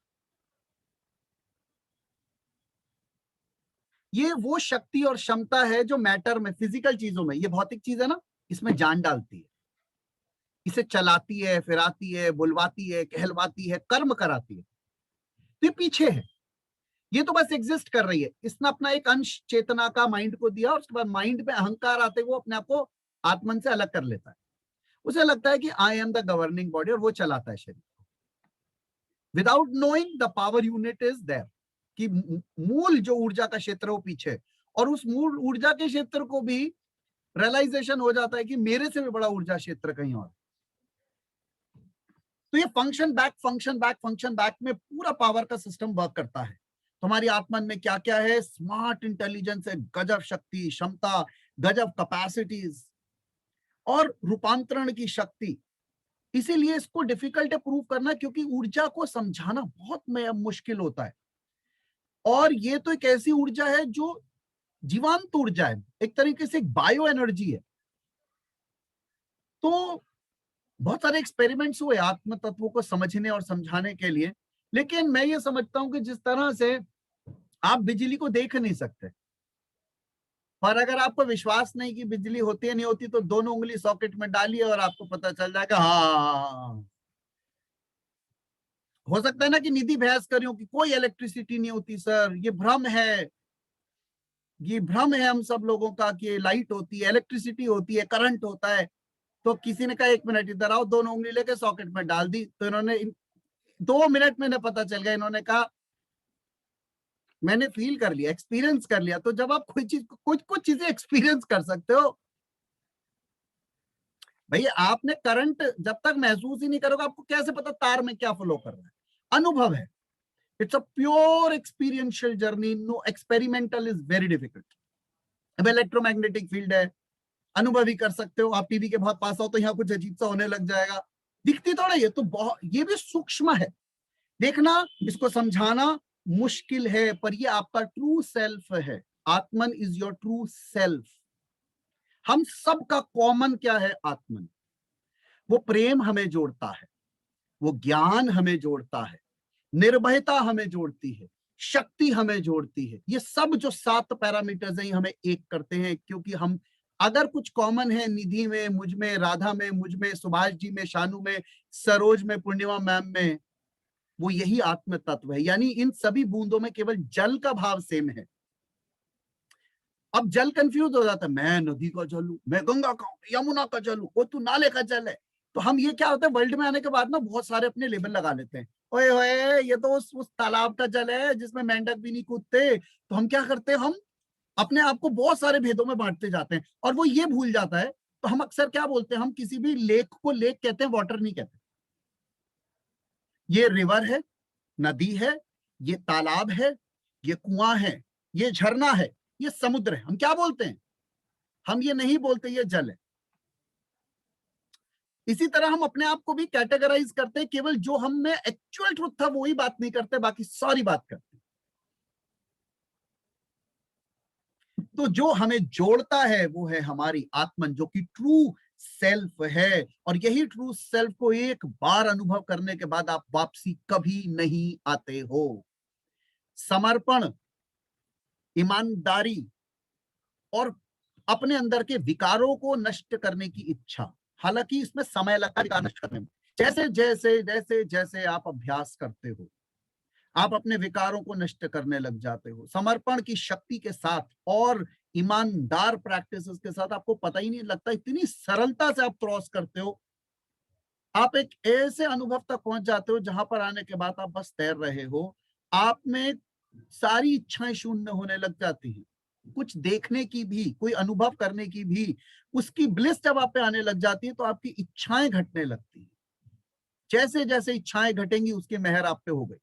ये वो शक्ति और क्षमता है जो मैटर में, फिजिकल चीजों में, ये भौतिक चीज है ना, इसमें जान डालती है, इसे चलाती है, फिराती है, बुलवाती है, कहलवाती है, कर्म कराती है। तो ये पीछे है, ये तो बस एग्जिस्ट कर रही है। इसने अपना एक अंश चेतना का माइंड को दिया, और उसके बाद माइंड में अहंकार आते वो अपने आप को आत्मन से अलग कर लेता है। उसे लगता है कि I am the governing body, और वो चलाता है शरीर को, without knowing the power unit is there, कि मूल जो ऊर्जा का क्षेत्र है वो पीछे, और उस मूल ऊर्जा के क्षेत्र को भी रियलाइजेशन हो जाता है कि मेरे से भी बड़ा ऊर्जा क्षेत्र कहीं और। तो ये function back function back function back में पूरा पावर का सिस्टम वर्क करता है। तुम्हारी आत्मन में क्या क्या है? स्मार्ट इंटेलिजेंस है, गजब शक्ति, क्षमता, गजब कैपेसिटीज और रूपांतरण की शक्ति। इसीलिए इसको डिफिकल्ट है प्रूव करना, क्योंकि ऊर्जा को समझाना बहुत मुश्किल होता है। और ये तो एक ऐसी ऊर्जा है जो जीवांत ऊर्जा है, एक तरीके से एक बायो एनर्जी है। तो बहुत सारे एक्सपेरिमेंट्स हुए आत्म तत्वों को समझने और समझाने के लिए, लेकिन मैं ये समझता हूं कि जिस तरह से आप बिजली को देख नहीं सकते, पर अगर आपको विश्वास नहीं कि बिजली होती है नहीं होती, तो दोनों उंगली सॉकेट में डालिए और आपको पता चल जाएगा। हाँ, हो सकता है ना कि निधि बहस कर रही हो कि कोई इलेक्ट्रिसिटी नहीं होती सर, ये भ्रम है, ये भ्रम है हम सब लोगों का कि लाइट होती है, इलेक्ट्रिसिटी होती है, करंट होता है। तो किसी ने कहा 1 मिनट इधर आओ, दोनों उंगली लेके सॉकेट में डाल दी, तो इन्होंने 2 मिनट में इन्हें पता चल गया। इन्होंने कहा मैंने फील कर लिया, एक्सपीरियंस कर लिया। तो जब आप कोई चीज, कुछ कुछ चीजें एक्सपीरियंस कर सकते हो, भैया आपने करंट जब तक महसूस ही नहीं करोगे, आपको कैसे पता तार में क्या फ्लो कर रहा है? अनुभव है, it's a pure experiential journey, no experimental is very difficult. अब इलेक्ट्रोमैग्नेटिक फील्ड है, अनुभव ही कर सकते हो। आप टीवी के बहुत पास आओ तो यहाँ कुछ अजीब सा होने लग जाएगा, दिखती थोड़ा, ये तो बहुत, ये भी सूक्ष्म है। देखना, इसको समझाना मुश्किल है, पर ये आपका ट्रू सेल्फ है। आत्मन इज योर ट्रू सेल्फ। हम सबका कॉमन क्या है? आत्मन। वो प्रेम हमें जोड़ता है, वो ज्ञान हमें जोड़ता है, निर्भयता हमें जोड़ती है, शक्ति हमें जोड़ती है। ये सब जो 7 पैरामीटर्स हैं हमें एक करते हैं, क्योंकि हम अगर कुछ कॉमन है निधि में, मुझ में, राधा में, मुझ में, सुभाष जी में, शानू में, सरोज में, पूर्णिमा मैम में, वो यही आत्म तत्व है। यानी इन सभी बूंदों में केवल जल का भाव सेम है। अब जल कंफ्यूज हो जाता है, मैं नदी का जल हूं, मैं गंगा का हूं, यमुना का जल हूं, वो तू नाले का जल है। तो हम ये क्या होता है, वर्ल्ड में आने के बाद ना बहुत सारे अपने लेबल लगा लेते हैं। ओए होए, ये तो उस तालाब का जल है जिसमें मेंढक भी नहीं कूदते। तो हम क्या करते हैं, हम अपने आप को बहुत सारे भेदों में बांटते जाते हैं, और वो ये भूल जाता है। तो हम अक्सर क्या बोलते हैं, हम किसी भी लेक को लेक कहते हैं, वाटर नहीं कहते। ये रिवर है, नदी है, ये तालाब है, ये कुआं है, ये झरना है, ये समुद्र है। हम क्या बोलते हैं? हम ये नहीं बोलते ये जल है। इसी तरह हम अपने आप को भी कैटेगराइज करते हैं, केवल जो हम में एक्चुअल ट्रुथ था वो ही बात नहीं करते, बाकी सारी बात करते हैं। तो जो हमें जोड़ता है वो है हमारी आत्मन, जो कि ट्रू सेल्फ है। और यही ट्रू सेल्फ को एक बार अनुभव करने के बाद आप वापसी कभी नहीं आते हो। समर्पण, ईमानदारी और अपने अंदर के विकारों को नष्ट करने की इच्छा, हालांकि इसमें समय लगता है विकार नष्ट करने में। जैसे जैसे जैसे जैसे आप अभ्यास करते हो, आप अपने विकारों को नष्ट करने लग जाते हो समर्पण की शक्ति के साथ और ईमानदार प्रैक्टिसेस के साथ। आपको पता ही नहीं लगता, इतनी सरलता से आप क्रॉस करते हो। आप एक ऐसे अनुभव तक पहुंच जाते हो जहां पर आने के बाद आप बस तैर रहे हो। आप में सारी इच्छाएं शून्य होने लग जाती हैं, कुछ देखने की भी, कोई अनुभव करने की भी, उसकी ब्लिस जब आप पे आने लग जाती है तो आपकी इच्छाएं घटने लगती हैं। जैसे जैसे इच्छाएं घटेंगी उसकी मेहर आप पे हो गई।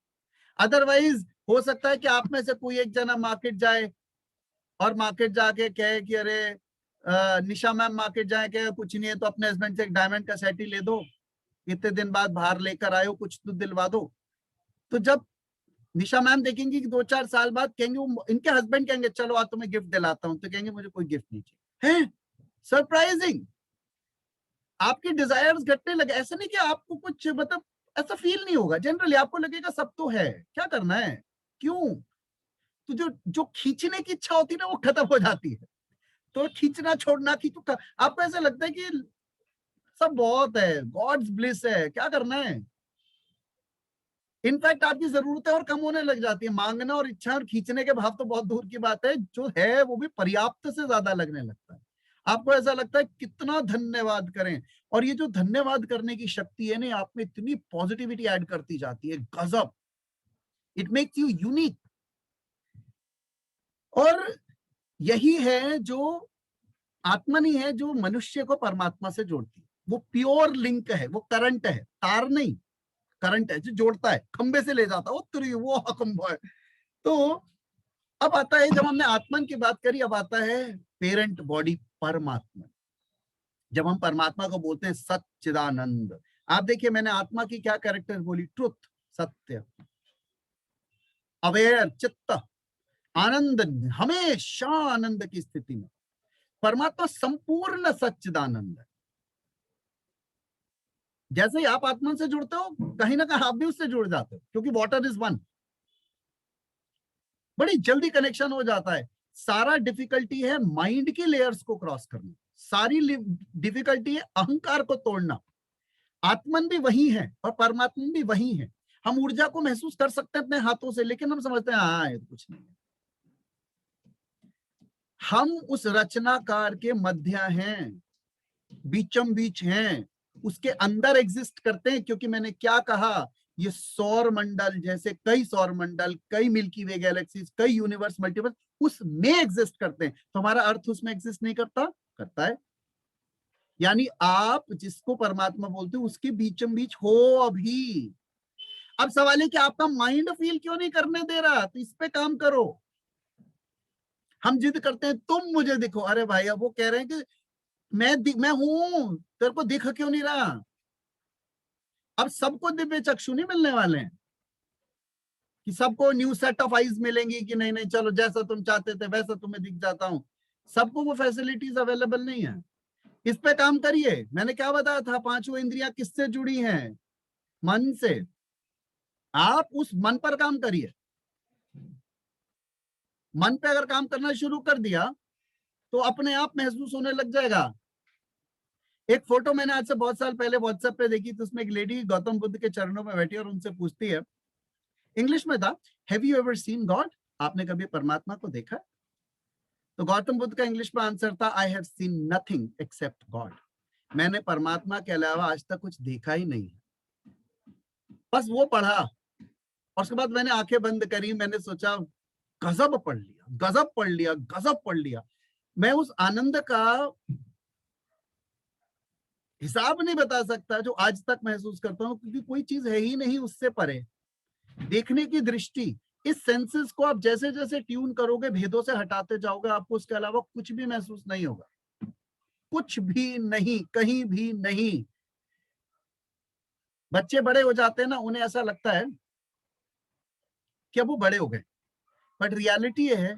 अदरवाइज हो सकता है कि आप में से कोई एक जना मार्केट जाए और मार्केट जाके कहे कि अरे निशा मैम मार्केट जाए, कहे कुछ नहीं है तो अपने हस्बैंड से एक डायमंड का सेट ही ले दो, इतने दिन बाद बाहर लेकर आए हो, कुछ तो दिलवा दो। तो जब निशा मैम देखेंगी कि 2-4 साल बाद कहेंगे, इनके हस्बैंड कहेंगे चलो आज तुम्हें गिफ्ट दिलाता हूं, तो कहेंगे मुझे कोई गिफ्ट नहीं चाहिए। है सरप्राइजिंग, आपकी डिजायर्स घटने लगे। ऐसा नहीं कि आपको कुछ मतलब ऐसा फील नहीं होगा, जनरली आपको लगेगा सब तो है, क्या करना है, क्यों। तो जो जो खींचने की इच्छा होती है ना वो खत्म हो जाती है। तो खींचना छोड़ना, खींचो, आपको ऐसा लगता है कि सब बहुत है, गॉड्स ब्लिस है, क्या करना है। इनफैक्ट आपकी जरूरतें और कम होने लग जाती है, मांगना और इच्छा और खींचने के भाव तो बहुत दूर की बात है, जो है वो भी पर्याप्त से ज्यादा लगने लगता है। आपको ऐसा लगता है कितना धन्यवाद करें। और ये जो धन्यवाद करने की शक्ति है ना, आप में इतनी पॉजिटिविटी ऐड करती जाती है, गजब। It makes you unique. और यही है जो आत्मनी है, जो मनुष्य को परमात्मा से जोड़ती है। वो प्योर लिंक है, वो करंट है, तार नहीं, करंट है जो जोड़ता है, खंबे से ले जाता है, वो खंबा है। तो अब आता है, जब हमने आत्मन की बात करी, अब आता है पेरेंट बॉडी परमात्मा। जब हम परमात्मा को बोलते हैं सच्चिदानंद, आप देखिए मैंने आत्मा की क्या कैरेक्टर बोली, ट्रुथ, सत्य, अवेयर, चित्त, आनंद, हमेशा आनंद की स्थिति में। परमात्मा संपूर्ण सच्चिदानंद है। जैसे ही आप आत्मा से जुड़ते हो, कहीं ना कहीं आप भी उससे जुड़ जाते हो, क्योंकि वाटर इज वन। बड़ी जल्दी कनेक्शन हो जाता है। सारा डिफिकल्टी है माइंड की लेयर्स को क्रॉस करना, सारी डिफिकल्टी है अहंकार को तोड़ना। आत्मन भी वही है और परमात्मा भी वही है। हम ऊर्जा को महसूस कर सकते हैं अपने हाथों से, लेकिन हम समझते हैं हाँ ये तो कुछ नहीं है। हम उस रचनाकार के मध्य हैं, बीचम बीच हैं, उसके अंदर एग्जिस्ट करते हैं। क्योंकि मैंने क्या कहा, ये सौर मंडल जैसे कई सौर मंडल, कई मिल्की वे गैलेक्सीज, कई यूनिवर्स, मल्टीवर्स उसमें एग्जिस्ट करते हैं। तो हमारा अर्थ उसमें एग्जिस्ट नहीं करता? करता है। यानी आप जिसको परमात्मा बोलते हो उसके बीचम बीच हो अभी। अब सवाल है कि आपका माइंड फील क्यों नहीं करने दे रहा, तो इस पे काम करो। हम जिद करते हैं तुम मुझे दिखो, अरे भाई अब वो कह रहे हैं कि मैं हूं, तेरे को दिख क्यों नहीं रहा। अब सबको दिव्य चक्षु नहीं मिलने वाले हैं कि सबको न्यू सेट ऑफ आईज मिलेंगी कि नहीं नहीं चलो जैसा तुम चाहते थे वैसा तुम्हें दिख जाता हूं। सबको वो फैसिलिटीज अवेलेबल नहीं है। इस पे काम करिए। मैंने क्या बताया था, पांचों इंद्रियां किससे जुड़ी हैं? मन से। आप उस मन पर काम करिए। मन पे अगर काम करना शुरू कर दिया तो अपने आप महसूस होने लग जाएगा। एक फोटो मैंने आज से बहुत साल पहले व्हाट्सएप पे देखी, तो उसमें एक लेडी गौतम बुद्ध के चरणों में बैठी और उनसे पूछती है, इंग्लिश में था, have you ever seen God? आपने कभी परमात्मा को देखा? तो गौतम बुद्ध का इंग्लिश में आंसर था, I have seen nothing accept God. मैंने परमात्मा के अलावा आज तक कुछ देखा ही नहीं। बस वो पढ़ा और उसके बाद मैंने आंखें बंद करी, मैंने सोचा गजब पढ़ लिया, गजब पढ़ लिया, गजब पढ़ लिया। मैं उस आनंद का हिसाब नहीं बता सकता जो आज तक महसूस करता हूं, क्योंकि कोई चीज है ही नहीं उससे परे। देखने की दृष्टि, इस सेंसेस को आप जैसे जैसे ट्यून करोगे, भेदों से हटाते जाओगे, आपको उसके अलावा कुछ भी महसूस नहीं होगा, कुछ भी नहीं, कहीं भी नहीं। बच्चे बड़े हो जाते हैं ना, उन्हें ऐसा लगता है कि अब वो बड़े हो गए, बट रियलिटी ये है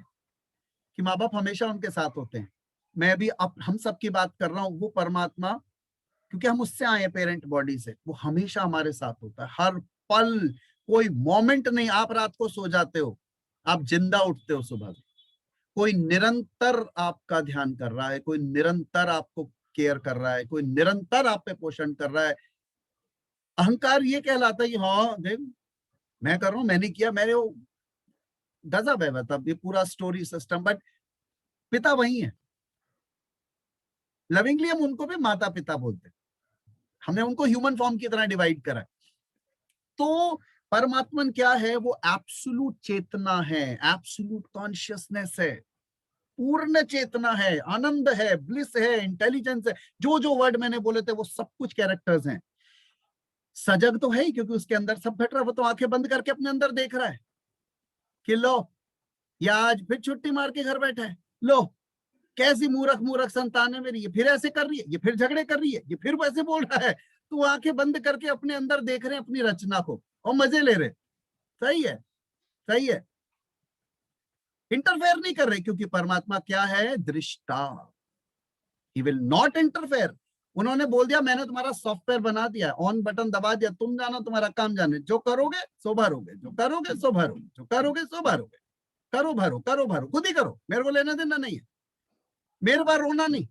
कि माँ बाप हमेशा उनके साथ होते हैं। मैं अभी अब हम सब की बात कर रहा हूं, वो परमात्मा, क्योंकि हम उससे आए हैं पेरेंट बॉडी से, वो हमेशा हमारे साथ होता है, हर पल। कोई मोमेंट नहीं आप रात को सो जाते हो, आप जिंदा उठते हो सुबह। कोई निरंतर आपका ध्यान कर रहा है, कोई निरंतर आपको केयर कर रहा है, कोई निरंतर आप पे पोषण कर रहा है। अहंकार ये कहलाता है कि हाँ देख मैं कर रहा हूं, मैंने किया, मेरे वो गजब है, मतलब ये पूरा स्टोरी सिस्टम। बट पिता वही है। लविंगली हम उनको भी माता पिता बोलते हैं, हमने उनको ह्यूमन फॉर्म की तरह डिवाइड करा है। तो परमात्मन क्या है? वो एब्सोल्यूट चेतना है, एब्सोल्यूट कॉन्शियसनेस है, पूर्ण चेतना है, आनंद है, ब्लिस है, इंटेलिजेंस है। जो जो वर्ड मैंने बोले थे वो सब कुछ कैरेक्टर्स हैं। सजग तो है ही, क्योंकि उसके अंदर सब घट रहा है। वो तो आंखें बंद करके अपने अंदर देख रहा है कि लो या आज फिर छुट्टी मार के घर बैठा है, लो कैसी मूर्ख मूर्ख संतान है मेरी, ये फिर ऐसे कर रही है, ये फिर झगड़े कर रही है, ये फिर वैसे बोल रहा है। तो आंखें बंद करके अपने अंदर देख रहे हैं अपनी रचना को और मजे ले रहे। सही है, सही है। इंटरफेयर नहीं कर रहे, क्योंकि परमात्मा क्या है? दृष्टा। He will not interfere. उन्होंने बोल दिया मैंने तुम्हारा सॉफ्टवेयर बना दिया, ऑन बटन दबा दिया, तुम जानो तुम्हारा काम जाने, जो करोगे सो भरोगे, जो करोगे सो भरोगे, जो करोगे सो भरोगे। करो भरो, करो भरो, खुद ही करो, मेरे को लेना देना नहीं है, मेरे बार रोना नहीं।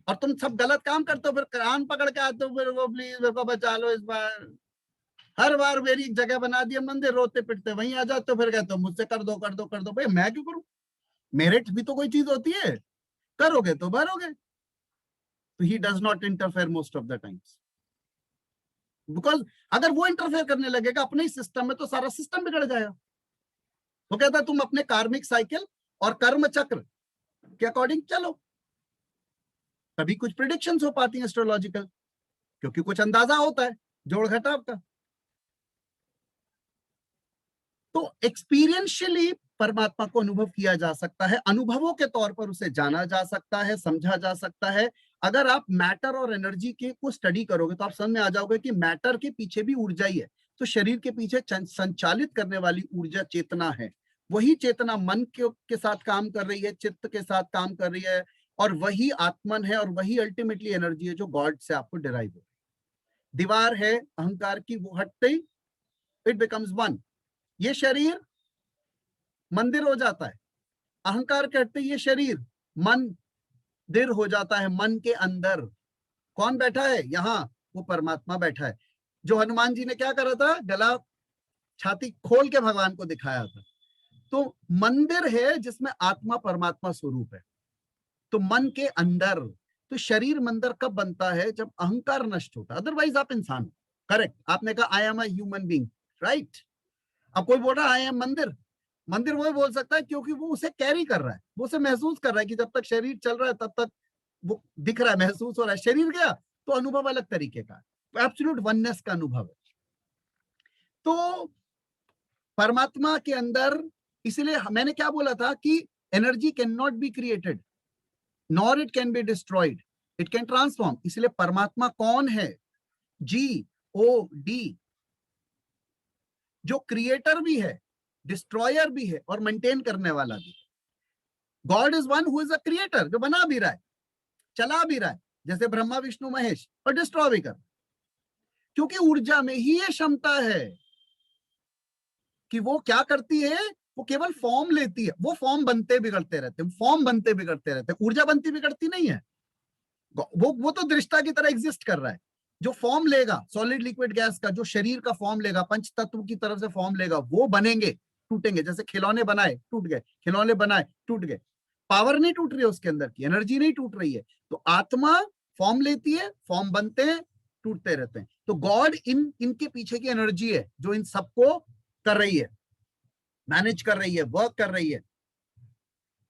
और तुम सब गलत काम करते हो, फिर कान पकड़ के आते हो, फिर वो प्लीज मेरे को बचा लो इस बार। हर बार मेरी जगह बना दिया मंदिर, रोते पिटते वहीं आ जाते हो, फिर कहते हो मुझसे कर दो कर दो कर दो। भाई मैं क्यों करूं? मेरिट भी तो कोई चीज होती है, करोगे तो भरोगे। तो he does not interfere most of the times, because अगर वो इंटरफेयर करने लगेगा अपने ही सिस्टम में तो सारा सिस्टम बिगड़ जाएगा। वो कहता है तुम अपने कार्मिक साइकिल और कर्म चक्र के अकॉर्डिंग चलो, तभी कुछ प्रिडिक्शंस हो पाती हैं एस्ट्रोलॉजिकल, क्योंकि कुछ अंदाजा होता है जोड़ घटाव का। तो एक्सपीरियंशियली परमात्मा को अनुभव किया जा सकता है, अनुभवों के तौर पर उसे जाना जा सकता है, समझा जा सकता है। अगर आप मैटर और एनर्जी के को स्टडी करोगे तो आप समझ में आ जाओगे कि मैटर के पीछे भी ऊर्जा ही है। तो शरीर के पीछे संचालित करने वाली ऊर्जा चेतना है। वही चेतना मन के साथ काम कर रही है, चित्त के साथ काम कर रही है, और वही आत्मन है, और वही अल्टीमेटली एनर्जी है जो गॉड से आपको डिराइव हो। दीवार है अहंकार की, वो हटते ही इट बिकम्स वन। ये शरीर मंदिर हो जाता है, अहंकार कहते ये शरीर मन दिर हो जाता है। मन के अंदर कौन बैठा है? यहाँ वो परमात्मा बैठा है। जो हनुमान जी ने क्या करा था? गला छाती खोल के भगवान को दिखाया था। तो मंदिर है जिसमें आत्मा परमात्मा स्वरूप है, तो मन के अंदर। तो शरीर मंदिर कब बनता है? जब अहंकार नष्ट होता है, अदरवाइज आप इंसान हो। करेक्ट, आपने कहा I am a human being, right. अब कोई बोल रहा है आई एम मंदिर, मंदिर वो बोल सकता है क्योंकि वो उसे कैरी कर रहा है, वो उसे महसूस कर रहा है कि जब तक शरीर चल रहा है तब तक वो दिख रहा है, महसूस हो रहा है। शरीर गया तो अनुभव अलग तरीके का, तो एब्सोल्यूट वननेस का अनुभव है। तो परमात्मा के अंदर, इसलिए मैंने क्या बोला था कि energy can not be created nor it can be destroyed, it can transform. इसलिए परमात्मा कौन है? GOD, जो क्रिएटर भी है, डिस्ट्रॉयर भी है, और मेंटेन करने वाला भी है। God is one who is a creator, जो बना भी रहा है, चला भी रहा है, जैसे ब्रह्मा विष्णु महेश, और डिस्ट्रॉय भी कर, क्योंकि ऊर्जा में ही ये क्षमता है कि वो क्या करती है, वो केवल फॉर्म लेती है। वो फॉर्म बनते बिगड़ते रहते हैं, फॉर्म बनते बिगड़ते रहते हैं, ऊर्जा बनती बिगड़ती नहीं है। वो तो दृष्टा की तरह एग्जिस्ट कर रहा है। जो फॉर्म लेगा सॉलिड लिक्विड गैस का, जो शरीर का फॉर्म लेगा, पंच तत्व की तरफ से फॉर्म लेगा, वो बनेंगे, टूटेंगे। जैसे खिलौने बनाए टूट गए, खिलौने बनाए टूट गए, पावर नहीं टूट रही है उसके अंदर की, एनर्जी नहीं टूट रही है। तो आत्मा फॉर्म लेती है, फॉर्म बनते हैं, टूटते रहते हैं। तो गॉड इनके पीछे की एनर्जी है जो इन सबको कर रही है, मैनेज कर रही है, वर्क कर रही है।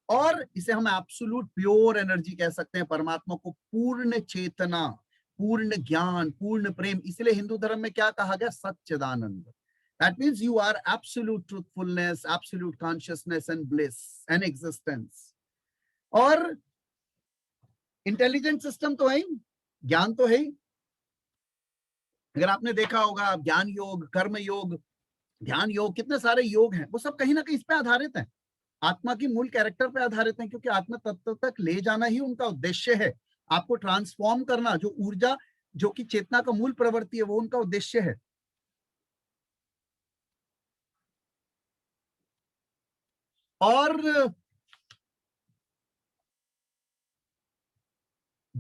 और इसे हम एब्सोल्यूट प्योर एनर्जी कह सकते हैं, परमात्मा को पूर्ण चेतना, पूर्ण ज्ञान, पूर्ण प्रेम। इसलिए हिंदू धर्म में क्या कहा गया? सच्चिदानंद। That means you are absolute truthfulness, absolute consciousness and bliss and existence. और इंटेलिजेंट सिस्टम तो है ही, ज्ञान तो है ही। अगर आपने देखा होगा ज्ञान योग, कर्म योग, ध्यान योग, कितने सारे योग हैं, वो सब कहीं ना कहीं इस पे आधारित हैं, आत्मा की मूल कैरेक्टर पे आधारित हैं, क्योंकि आत्मा तत्व तक ले जाना ही उनका उद्देश्य है। आपको ट्रांसफॉर्म करना, जो ऊर्जा, जो कि चेतना का मूल प्रवृत्ति है, वो उनका उद्देश्य है। और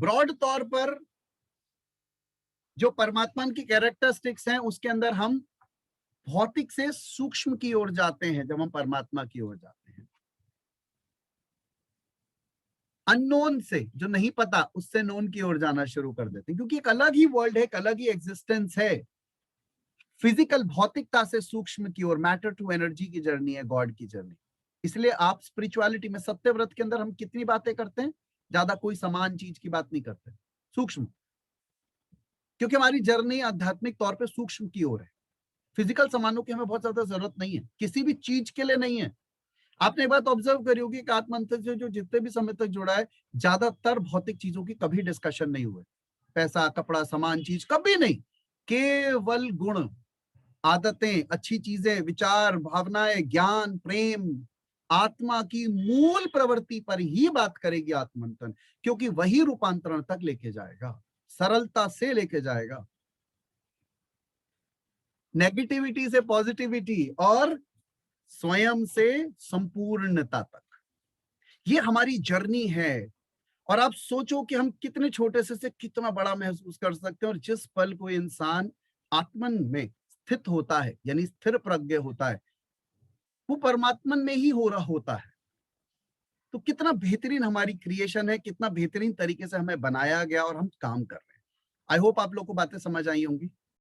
ब्रॉड तौर पर जो परमात्मा की कैरेक्टरिस्टिक्स हैं उसके अंदर हम भौतिक से सूक्ष्म की ओर जाते हैं जब हम परमात्मा की ओर जाते हैं। अननोन से, जो नहीं पता, उससे नोन की ओर जाना शुरू कर देते हैं, क्योंकि एक अलग ही वर्ल्ड है, एक अलग ही एग्जिस्टेंस है। फिजिकल भौतिकता से सूक्ष्म की ओर, मैटर टू एनर्जी की जर्नी है, गॉड की जर्नी। इसलिए आप स्पिरिचुअलिटी में, सत्यव्रत के अंदर हम कितनी बातें करते हैं, ज्यादा कोई समान चीज की बात नहीं करते, सूक्ष्म, क्योंकि हमारी जर्नी आध्यात्मिक तौर पे सूक्ष्म की ओर है। फिजिकल सामानों की हमें बहुत ज्यादा जरूरत नहीं है, किसी भी चीज के लिए नहीं है। आपने एक बात ऑब्जर्व करी होगी कि आत्मंत्र से जो जितने भी समय तक जुड़ा है, ज्यादातर भौतिक चीजों की कभी डिस्कशन नहीं हुए, पैसा, कपड़ा, सामान, चीज, कभी नहीं। केवल गुण, आदतें, अच्छी चीजें, विचार, भावनाएं, ज्ञान, प्रेम, आत्मा की मूल प्रवृत्ति पर ही बात करेगी आत्मंथन, क्योंकि वही रूपांतरण तक लेके जाएगा, सरलता से लेके जाएगा, नेगेटिविटी से पॉजिटिविटी और स्वयं से संपूर्णता तक। ये हमारी जर्नी है। और आप सोचो कि हम कितने छोटे से कितना बड़ा महसूस कर सकते हैं, और जिस पल कोई इंसान आत्मन में स्थित होता है, यानी स्थिर प्रज्ञ होता है, वो परमात्मन में ही हो रहा होता है। तो कितना बेहतरीन हमारी क्रिएशन है, कितना बेहतरीन तरीके से हमें बनाया गया और हम काम कर रहे हैं। आई होप आप लोग को बातें समझ आई होंगी।